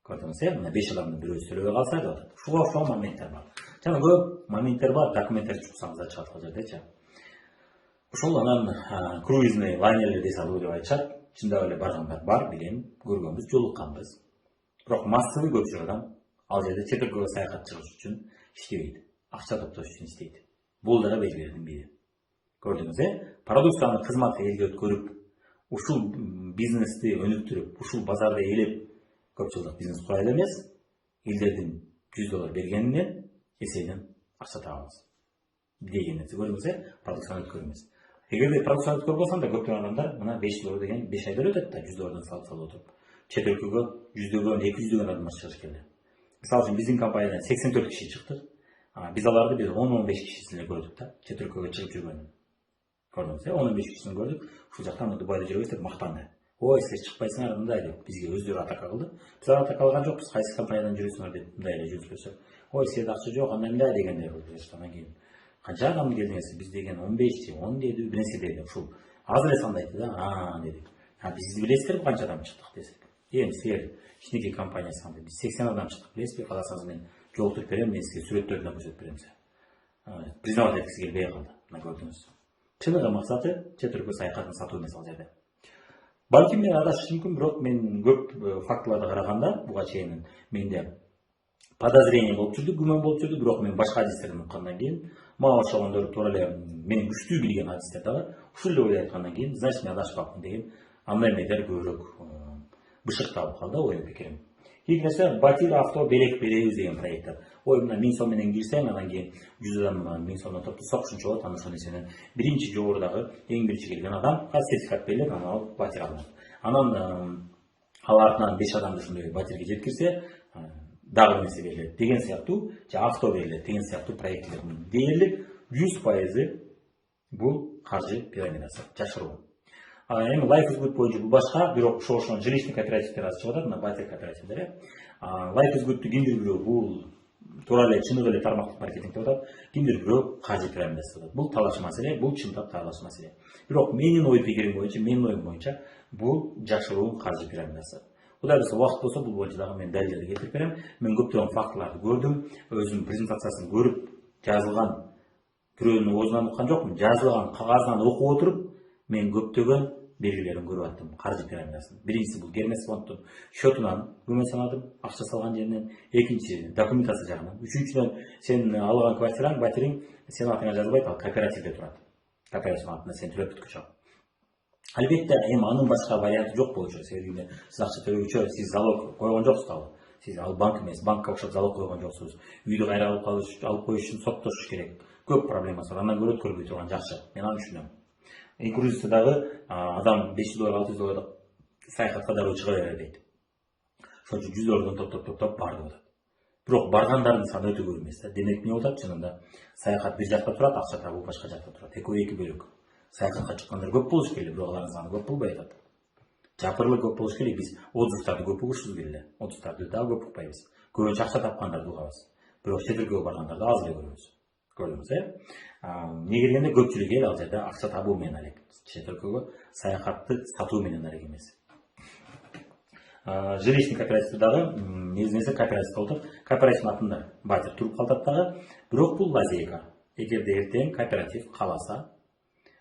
Көрдүңүз, мына 5 адамдын бирөөсү төлөбөй калса деп атат. Ушуга окшогон моменттер бар. Жана көп моменттер бар, документтер чуксаңыз да чыгат ал жердечи. Ошол анан круизный лайнерлер дей салуу деп айтышат. Чындап эле баргандар бар, билем, көргөнбүз, жолукканбыз. Бирок массовый көпчүлүк адам ал жерде чет өлкөгө саякат чыгыш үчүн иштебейт. Акча топтош үчүн иштейт. Бул дагы белгилердин бири. Көрдүңүз, продукциянын кызматы элге өткөрүп, ушул бизнести өнүктүрүп, ушул базарды ээлеп, көп жылдык бизнес кура эле эмес, элдердин $100 бергенинен эсебинен акча табабыз деген нерсе. Көрдүңүз, продукцияны өткөрүбүз. Эгерде продукцияны өткөрбөсөң да көптөгөн адамдар мына $5 деген 5 айда өтөт да, $100 салып отуруп. Чет өлкөгө 100дөгөн, 200дөгөн адамдар чыгыш келди. Мисалы үчүн биздин компаниядан 84 киши чыктык. Биз аларды 10-15 кишисин көрдүк да, чет өлкөгө чыгып жүргөнүн. Көрдүңүз, 15 кишисин көрдүк. Ушул жактан Дубайда жүрөбүз деп мактанды. Ой, силер чыкпайсыңар мындай деп бизге өздөрү атака кылды. Биз атака алган жокпуз, кайсы компаниядан жүрөсүңөр деп мындай эле жүрүшпөсөк. Ой, силерде акча жок, андай мындай дегендей кылды. Анан кийин канча адам келдиңиз? Биз деген 15, 10 деди, бир нерсе деди. Ушул азыр эле сандайт да. Дедик. Бизди билесиздерби канча адам чыктык десек. Эми силер кичинекей компаниясың деп биз 80 адам чыктык. Билесизби, кааласаңыз мен жолтуруп берем, мен сизге сүрөттөрүн көрсөтүп берем. Признавать эткиси келбей калды. Мына көрдүңүз. Чыныгы максаты чет өлкө саякатын сатуу эмес ал жерде. Балким мен адашышым мүмкүн, бирок мен көп фактыларды караганда буга чейин менде подозрение болуп жүрдү, күмөн болуп жүрдү, бирок мен башка адистерден уккандан кийин, мага ошогондор туура эле мен күчтүү билген адистер дагы ушул эле ойлой айткандан кийин, значит мен адашпапмын деген андай эмелер көбүрөөк бышыкталып калды оюм пикирим. Ekинчisi Батир авто белек беребиз деген проекттер. Ой, мына 1000 сом менен кирсең, анан кийин 100 адам 1000 сомдон топтосок ушунча болот. Анан ошол нерсенин биринчи жогорудагы эң биринчи келген адам сертификат берилет, анан ал Батир алынат. Анан ал артынан 5 адамды ушундай Батирге жеткирсе, дагы бир нерсе берилет деген сыяктуу, же авто берилет деген сыяктуу проектлердин дээрлик 100% бул каржы пирамидасы, жашыруу. Эми Life is Good боюнча бул башка, бирок ошол жилищный кооперативдер азыр чыгып атат, мына Батир кооперативдери. Life is Good кимдир бирөө бул туура эле чыныгы эле тармактык маркетинг деп атат, кимдир бирөө каржы пирамидасы деп атат. Бул талаш маселе, бул чындап талаш маселе. Бирок менин ой пикирим боюнча, менин оюм боюнча бул жашыруу каржы пирамидасы. Кудай буюрса убакыт болсо бул боюнча дагы мен далилдерди келтирип берем. Мен көптөгөн фактыларды көрдүм, өзүм презентациясын көрүп, жазылган бирөөнүн оозунан уккан жокмун, жазылган кагазынан окуп отуруп, мен көптөгөн белгилерин көрүп аттым каржы пирамидасын. Биринчиси бул Гермес фонддун счетунан күмө санадым, акча салган жеринен. Экинчи документация жагынан. Үчүнчүдөн сен алган квартираң, батириң сенин атыңа жазылбайт, ал кооперативде турат. Кооператив атына сен төлөп бүткүчө. Албетте, эми анын башка варианты жок болчу. Себеби сиз акча төлөгүчө, сиз залог койгон жоксуз ал. Сиз ал банк эмес, банкка окшоп залог койгон жоксуз. Үйдү кайра алып коюш үчүн соттошуш керек. Көп проблемасы бар. Андан көрө өткөрбөй турган жакшы. Мен аны түшүнөм. Грузиядагы адам $500, $600 саякатка дароо чыга бербейт. Ошон үчүн $100 топтоп бар деп атат. Бирок баргандардын саны өтө көп эмес да. Демек эмне болот? Чынында саякат бир жакта турат, акча табуу башка жакта турат. Экөө эки бөлөк. Саякатка чыккандар көп болуш керек, бирок алардын саны көп болбой атат. Жапырылык көп болуш керек. Биз отзывдарды көп угушубуз керек. Отзывдарды дагы көп укпайбыз. Көбүнчө акча тапкандарды угабыз. Бирок чет элге баргандарды аз эле көрөбүз. Көрдүңүз, эмне келгенде көпчүлүк эл ал жерде акча табуу менен алек. Чет өлкөгө саякатты сатуу менен алек эмес. Жилищный кооператив дагы негизинен кооператив болуп, кооперативдин атында Батир туруп калат дагы, бирок бул лазейка. Эгерде эртең кооператив кааласа,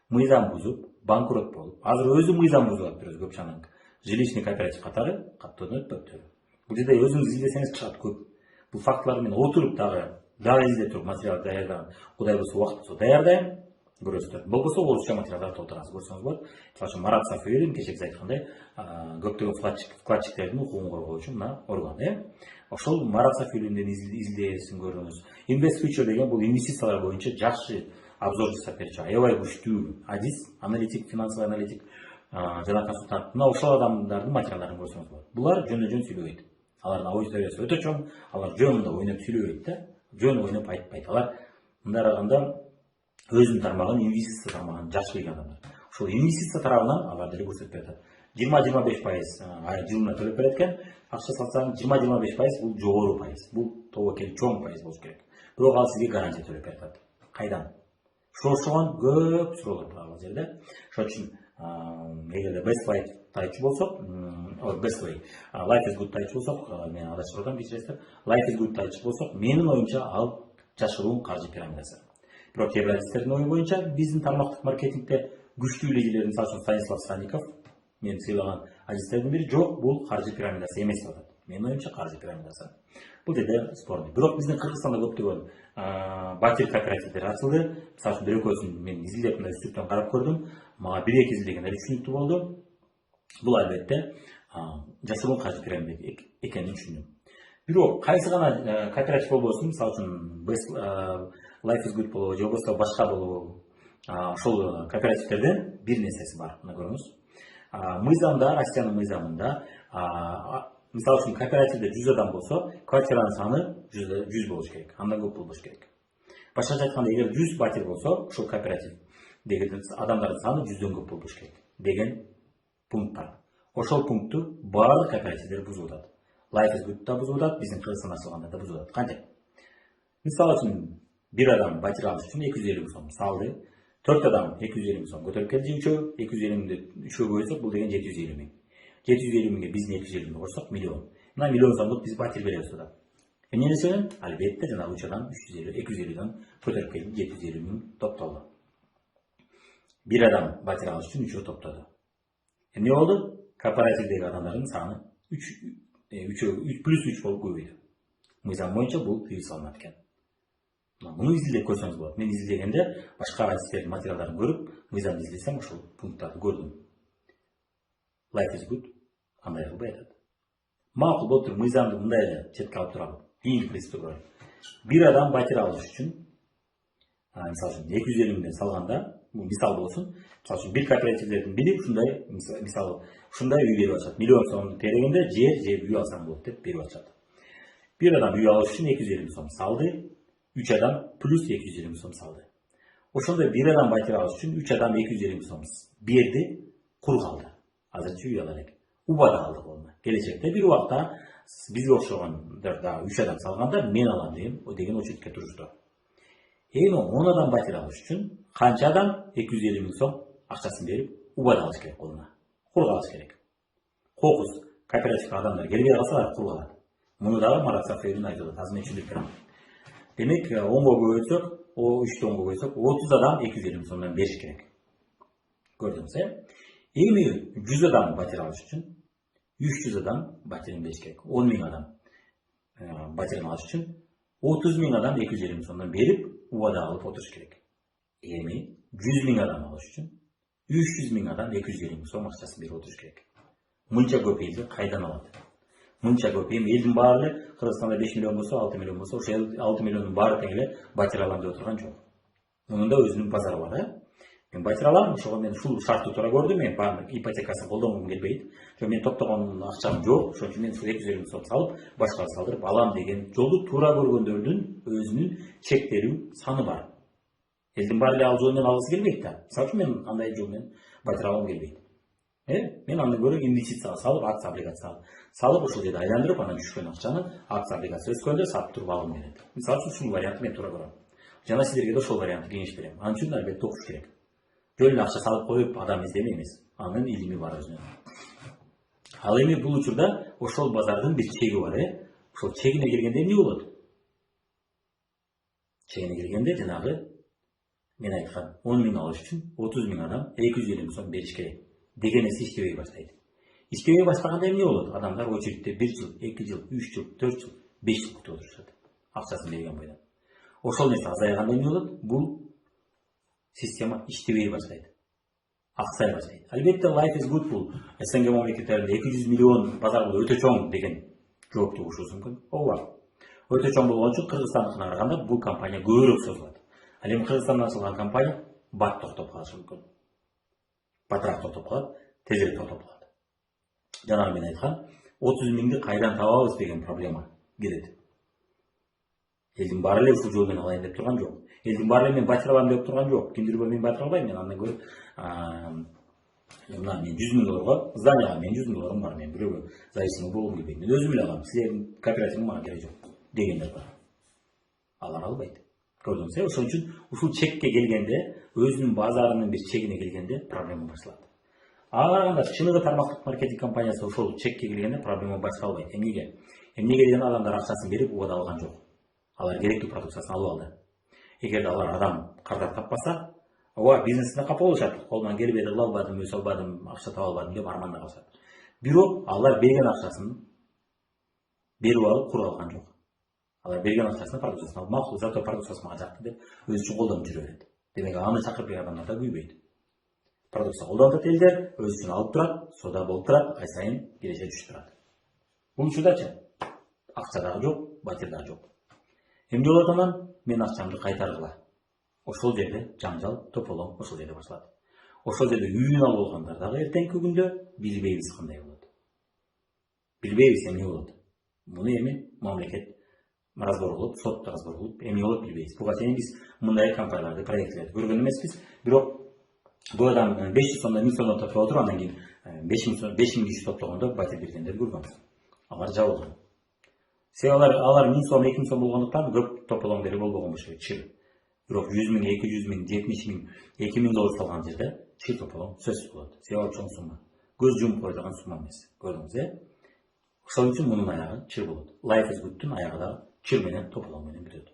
мыйзам бузуп, банкрот болуп, азыр өзү мыйзам бузуп атат көпчанын. Жилищный кооператив катары каттоонот бөптөр. Бул жерде өзүңүз издесеңиз чыгат көп. Бул фактылар менен отуруп дагы изде туруп материал даярдаган. Кудай буюрса убакыт болсо даярдайм. Көрөсүздөр. Болбосо орусча материалдар толтурасыз, көрсөңүз болот. Чоң Марат Сафиевдин кечеги айткандай, көптөгөн вкладчиктердин укугун коргоочу мына орган, Ошол Марат Сафиевдин изилдесин көрүңүз. Invest Future деген бул инвестициялар боюнча жакшы обзор жасап берчү. Аябай күчтүү адис, аналитик, финансовый аналитик жана консультант. Мына ошол адамдардын материалдарын көрсөңүз болот. Булар жөн сүйлөбөйт. Алардын аудиториясы өтө чоң, алар жөнүндө ойноп сүйлөбөйт да. Жөн ойноп айтпайт. Алар мындай караганда өзүнүн тармагын, инвестиция тармагын жакшы билген адамдар. Ошол инвестиция тарабынан алар деле көрсөтүп берет. 20-25% жылына төлөп берет экен. Акча салсаң 20-25% бул жогору пайыз. Бул тобокел чоң пайыз болуш керек. Бирок ал сизге гарантия төлөп берет. Кайдан? Ошогон көп суроолор бар ал жерде. Ошон үчүн эгерде Best Life тайчу болсок, Best Way, Life is Good тайчу болсок, мен адашып калдым кечиресиздер. Life is Good тайчу болсок, менин оюмча ал жашыруу каржы пирамидасы. Бирок кээ бир адистердин ою боюнча биздин тармактык маркетингде күчтүү лидерлердин мисалы Станислав Санников, мен сыйлаган адистердин бири, жок, бул каржы пирамидасы эмес деп атат. Менин оюмча каржы пирамидасы. Бул жерде спорный. Бирок биздин Кыргызстанда көптөгөн Батир кооперативдери ачылды. Мисалы бир экөөсүн мен изилдеп мына үстүртөн карап көрдүм. Мага 1-2 изилдегендер түшүнүктүү болду. Бул албетте жашыруу каржы пирамида экенин түшүндүм. Бирок кайсы гана кооператив болбосун, мисалы үчүн Life is Good болобу, же болбосо башка болобу, ошол кооперативтерден бир нерсеси бар. Мына көрүңүз. Мыйзамда, Россиянын мыйзамында, мисалы үчүн кооперативде 100 адам болсо, квартиранын саны 100 болуш керек. Андан көп болбош керек. Башкача айтканда, эгер 100 батир болсо, ошол кооператив деген адамдардын саны 100дөн көп болбош керек деген пункт бар. Ошол пунктту баардык кооперативдер бузуп атат. Life is Good да бузуп атат, биздин Кыргызстанда ачылганда да бузуп атат. Кантип? Мисалы үчүн бир адам батир алыш үчүн 250 сом салды. 4 адам 250 сом көтөрүп келди. 250-ди 3-гө бөлсөк, бул деген 750 миң. 750 миңге биздин 250 миң койсок, миллион. Мына миллион сомдук биз батир беребиз да. Эмне десем, албетте жана учурдан 350-250дөн көтөрүп келди, 750 миң топтолду. Бир адам батир алыш үчүн 3-гө топтоду. Эмне болду? Кооперативдеги адамдардын саны 3 плюс 3 болуп көбөйдү. Мыйзам боюнча бул тыюу салынат экен. Муну изилдеп көрсөңүз болот. Мен изилдегенде башка адистердин материалдарын көрүп, мыйзамды изилдесем, ошол пункттарды көрдүм. Life is Good андай кылбай атат. Makul otur mizanды мындай эле четке алып туралы. Кийинки принципти көрөлүк. Bir адам батире алыш үчүн, мисалы үчүн 250 миңден салганда, бул мисал болсун. Мисалы үчүн бир кооперативдердин бири ушундай мисалы ушундай үй берип атышат. Миллион сомду берегенде жер үй алсаң болот деп берип атышат. Bir adam үй алыш үчүн 250 миң сом салды, 3 адам плюс 250 миң сом салды. Ошондой bir adam батире алыш үчүн 3 адам 250 миң сом берди, кур калды. Азырчы үй ала элек. Убада калды колуна. Келечекте бир убакта бизге окшогондор да 3 адам салганда мен алам деген очередке турушту. Эми 10 адам батире алыш үчүн канча адам 250 миң сом акчасын берип убада алыш керек колуна. Кур калыш керек. Кокус кооперативге адамдар келбей калса алар кур калат. Муну дагы Марат Сафиевдин айтылат. Азыр мен түшүндүрүп берем. Демек 10го көбөйтсөк, o 3'te 10'a koysak 30 adam 250 ming so'mdan berish kerak. Ko'rdingizmi? Endi 100 adam bateri olish uchun 300 adam baterini berish kerak. 10 ming adam baterini olish uchun 30 ming adam 250 ming so'mdan berib, uvada olib o'tirish kerak. Endi 100 ming adam olish uchun 300 ming adam 250 ming so'm ақшасын berib o'tirish kerak. Muncha ko'p elni qaydan oladi? Muncha ko'p. Endi elning bari Qirg'izistonda 5 million bo'lsa, 6 million bo'lsa, o'sha 6 millionning bari tengli bateri alam deb o'tirgan yo'q. Bunun da o'zining bozori bor. Men bateri alam, o'sha men shu shartni to'g'ri ko'rdim, men ipotekaсын qo'ldomim kelmaydi. Men to'ptagan ақшам yo'q, shuning uchun men 250 ming so'm salib, boshqaga saldirib alam degan жолду туура көргөндөрдүн өзүнүн чектери саны бар. Элдин баары ал жол менен алгысы келбейт да. Мисалы мен андай жол менен батери аламым келбейт. Мен андан көрө инвестицияга салып, акция облигация салып, ошол жерде айландырып, анан түшкөн акчаны акция облигация өскөндө сатып туруп алгым келет. Мисалы үчүн ушул вариантты мен туура көрөм. Жана сиздерге да ошол вариантты кеңеш берем. Анын үчүн албетте окуш керек. Жөн эле акча салып коюп адам издеме эмес. Анын илими бар өзүнүн. Ал эми бул учурда ошол базардын бир чеги бар, Ошол чегине келгенде эмне болот? Чегине келгенде жанагы мен айткан 10 миң алыш үчүн 30 миң адам 250 миң сом бериш керек. Деген эсе иштебей баштайт. İşlemeye başlagанда эмне болот? Адамдар очередте 1 жыл, 2 жыл, 3 жыл, 4 жыл, 5 жыл күтүп отурушат. Акчасын берген бойдон. Ошол нерсе азайганда эмне болот? Бул система иштебей баштайт. Аксай баштайт. Албетте Life is Good бул СНГ мамлекеттеринде 200 миллион базар бул өтө чоң деген жоопту угушубуз мүмкүн. Ооба. Өтө чоң болгон үчүн Кыргызстандыкына караганда бул компания көбүрөөк созулат. Ал эми Кыргызстанда ачылган компания бат токтоп калышы мүмкүн. Батыраак токтоп калат, тезирээк токтоп калат. Жанагы мен айткан 30 миңди кайдан табабыз деген проблема келет. Элдин баары эле ушул жол менен алайын деп турган жок. Элдин баары эле мен батир алам деп турган жок. Кимдир мен батир албайм, мен андан көрүп мен 100 миң долларга зданияга мен 100 миң долларым бар, мен бирөөгө зависимый болгум келбейт. Мен өзүм эле алам, силердин кооперативиң мага кереги жок дегендер бар. Алар албайт. Көрдүңүз, ошон үчүн ушул чекке келгенде, өзүнүн базарынын бир чегине келгенде проблема башталат. Анда чыныгы тармактык маркетинг компаниясы ошол чекке келгенде проблема башталбайт. Эмнеге? Эмнеге деген адамдар акчасын берип убада алган жок. Алар керектүү продукциясын алып алды. Эгерде алар адам кардап таппаса, ооба бизнесине капа болушат. Колунан келбеди, кыла албадым, өсө албадым, акча таба албадым деп арманда калышат. Бирок алар берген акчасын берип алып кур алган жок. Алар берген акчасын продукциясын алып, макул, зато продукциясы мага жакты деп өзү үчүн колдонуп жүрө берет. Демек аны чакырып келген адамдар да күйбөйт. Продукция колдонуп элдер, өз үчүн алып турат, сода болуп турат, ай сайын киреше түшүп турат. Бул учурдачы акча дагы жок, батир дагы жок. Эмне болот анан? Мен акчамды кайтаргыла. Ошол жерде жаңжал, тополоң ошол жерде башталат. Ошол жерде үйүн алып алгандар дагы эртеңки күндө билбейбиз кандай болот. Билбейбиз эмне болот. Муну эми мамлекет разбор кылып, сотто разбор кылып, эмне болот билбейбиз. Буга чейин биз мындай компанияларды, проектлерди көргөн эмеспиз, бирок бул адам 500 сомдон 1000 сомдон топтой отуруп, андан кийин 5000 киши топтогондо батир бергендерди көргөнбүз. Алар жабылган. Алар 1000 сом, 2000 сом болгондуктан көп тополоң берип болбогон болушу керек, чыр. Бирок 100 миң, 200 миң, 70 миң, 2000 доллар салган жерде чыр тополоң сөзсүз болот. Себеби чоң сумма. Көз жумуп койдогон сумма эмес. Көрдүңүз, Ошол үчүн мунун аягы чыр болот. Life is Good'тун аягы да чыр менен тополоң менен бүтөт.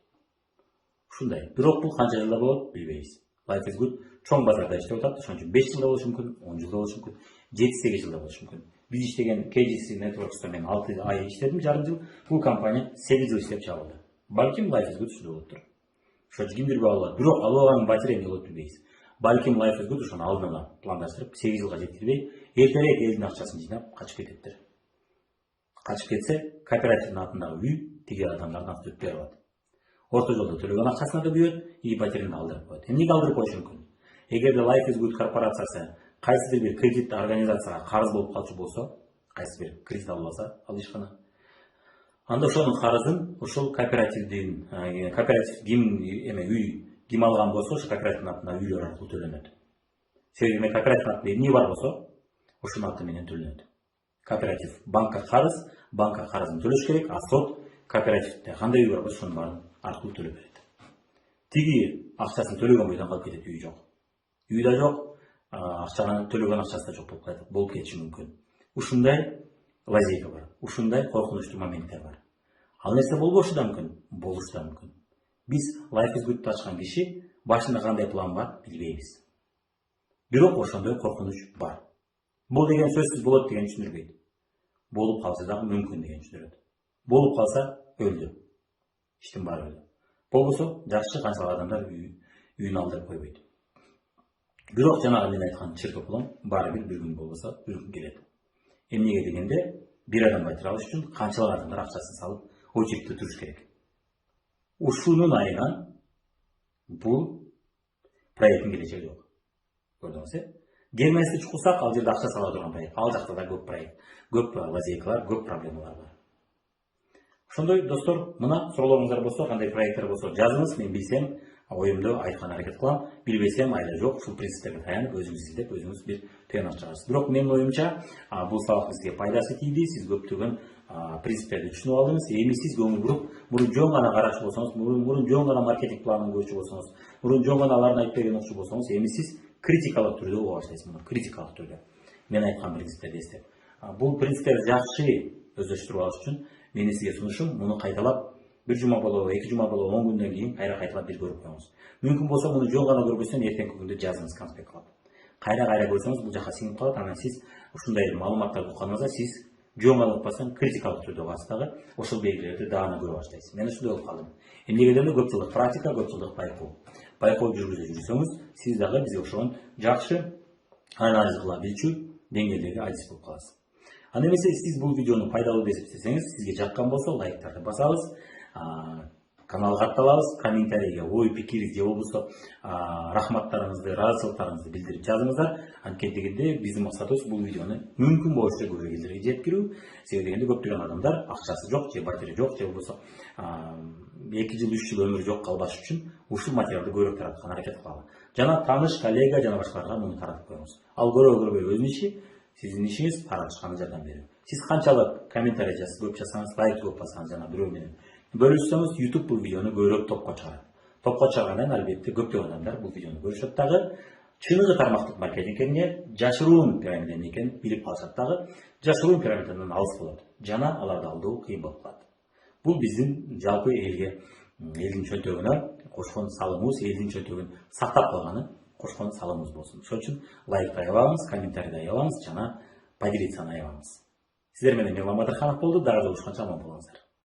Ушундай. Бирок бул канча жылда болот билбейбиз. Life is Good чоң базарда иштеп атат, ошон үчүн 5 жылда болушу мүмкүн, 10 жылда болушу мүмкүн, 7-8 жылда болушу мүмкүн. Биз иштеген KGC Networks'та мен 6 ай иштедим, жарым жыл. Бул компания 8 жыл иштеп чабылды. Балким Life is Good ушундай болуптур. Ошо кимдир алат. Бирок алып алган батир эмне болот билбейбиз. Балким Life is Good ошону алдын ала пландаштырып 8 жылга жеткирбей, эртерээк элдин акчасын жыйнап качып кетиптир. качып кетсе, кооперативдин атындагы үй тиги адамдардын аты өтпөй калат. Орто жолдо төлөгөн акчасына да күйөт, ипотеканы алдырып коет. Эмнеге алдырып коюшу мүмкүн? Эгерде Life is Good корпорациясы кайсыдыр бир кредит организацияга карыз болуп калчу болсо, кайсы бир кредит алып алса, ал ишкана, анда ошонун карызын ошол кооператив ким алган болсо, ошо кооперативдин атына үйлөр аркылуу төлөнөт. Себеби кооперативдин атында эмне бар болсо, ошонун аты менен төлөнөт. Кооператив банкка карызын төлөш керек, а сот кооперативде кандай үй бар болсо, ошонун баарын аркылуу төлөп берет. Тиги акчасын төлөгөн бойдон калып кетет, үй жок. Үй да жок, акчаны төлөгөн акчасы да жок болуп кетиши мүмкүн. Ушундай лазейка бар, ушундай коркунучтуу моменттер бар. Ал нерсе болбошу да мүмкүн, болушу да мүмкүн. Биз Life is Good ачкан киши башында кандай план бар билбейбиз. Бирок ошондой коркунуч бар. Бул деген сөзсүз болот деген түшүндүрбөйт. Болуп калса дагы мүмкүн деген түшүндүрөт. Болуп калса өлдү. Иштин баары өлдү. Болбосо жакшы канчалык адамдар үйүн алдырып койбойт. Бирок жанагы мен айткан чыркы план баары бир күн болбосо бир күн келет. Эмнеге дегенде, бир адам батыра алыш үчүн канчалык адамдар акчасын салып очередте туруш керек. Ушунун айынан бул проекттин келечеги жок. Көрдүңүз, Германияда чукулсак, ал жерде акча сала турган проект. Ал жакта да көп проект, көп лазейкалар, көп проблемалар бар. Ошондой достор, мына суроолоруңуздар болсо, кандай проекттер болсо жазыңыз, мен билсем, оюмду айткан аракет кылам. Билбесем, айла жок, ушул принциптерге таянып, өзүңүз изилдеп, өзүңүз бир тыйнак чыгарасыз. Бирок менин оюмча, бул сабак бизге пайдасы тийди, сиз көптөгөн принциптерди түшүнүп алдыңыз. Эми сиз көңүл буруп, мурун жөн гана карачу болсоңуз, мурун жөн гана маркетинг планын көрчү болсоңуз, мурун жөн гана алардын айтып берген окчу болсоңуз, эми сиз критикалык түрдө уга баштайсыз. Критикалык түрдө. Мен айткан принциптерди эстеп. Бул принциптерди жакшы өздөштүрүп алыш үчүн менин сизге сунушум, муну кайталап bir жума болобу, 2 жума болобу, 10 күндөн кийин кайра кайталап бир көрүп коюңуз. Мүмкүн болсо муну жөн гана көрбөстөн эртеңки күндө жазыңыз конспект кылып. Кайра көрсөңүз бул жака сиңип калат, анан сиз ушундай маалыматтарды укканыңызда сиз жөн гана укпастан критикалык түрдө бастагы ошол белгилерди даана көрө баштайсыз. Мен ушундай болуп калдым. Эмнеге дегенде көп жылдык практика, көп жылдык байкоо. Байкоо жүргүзө жүрсөңүз, сиз дагы бизге окшогон жакшы анализ кыла билчү деңгээлдеги адис болуп каласыз. Анда эмесе сиз бул видеону пайдалуу деп эсептесеңиз, сизге жаккан болсо лайктарды басабыз, каналга катталабыз, комментарийге ой пикириңизди же болбосо рахматтарыңызды, ыраазычылыктарыңызды билдирип жазыңыздар. Анткени биздин максатыбыз бул видеону мүмкүн болушунча көп элдерге жеткирүү. Себеби дегенде көптөгөн адамдар акчасы жок, же батири жок, же болбосо 2 жыл, 3 жыл өмүрү жок калбаш үчүн ушул материалды көбүрөөк тараткан аракет кылалы. Жана тааныш, коллега жана башкаларга муну таратып коюңуз. Ал көрбөй өзүнүн иши, сиздин ишиңиз таратышканга жардам берүү. Сиз канчалык комментарий жазып, көп жазсаңыз, лайк көп бассаңыз, жана бирөө менен бөлүшсөңүз, YouTube бул видеону көбүрөөк топко чыгарат. Топко чыгаргандан албетте көптөгөн адамдар бул видеону көрүшөт дагы. Чыныгы тармактык маркетинг эмне, жашыруун пирамида эмне экенин билип калышат дагы. Жашыруун пирамидадан алыс болот. Жана аларды алдоо кыйын болуп калат. Бул биздин жалпы элдин чөнтөгүнө кошкон салымыбыз, элдин чөнтөгүн сактап калганы кошкон салымыбыз болсун. Ошон үчүн лайкты аябаңыз, комментарийди аябаңыз, жана поделиться аябаңыз. Сиздер менен Мирлан Батырханов болду. Дагы жолугушканча аман болуңуздар.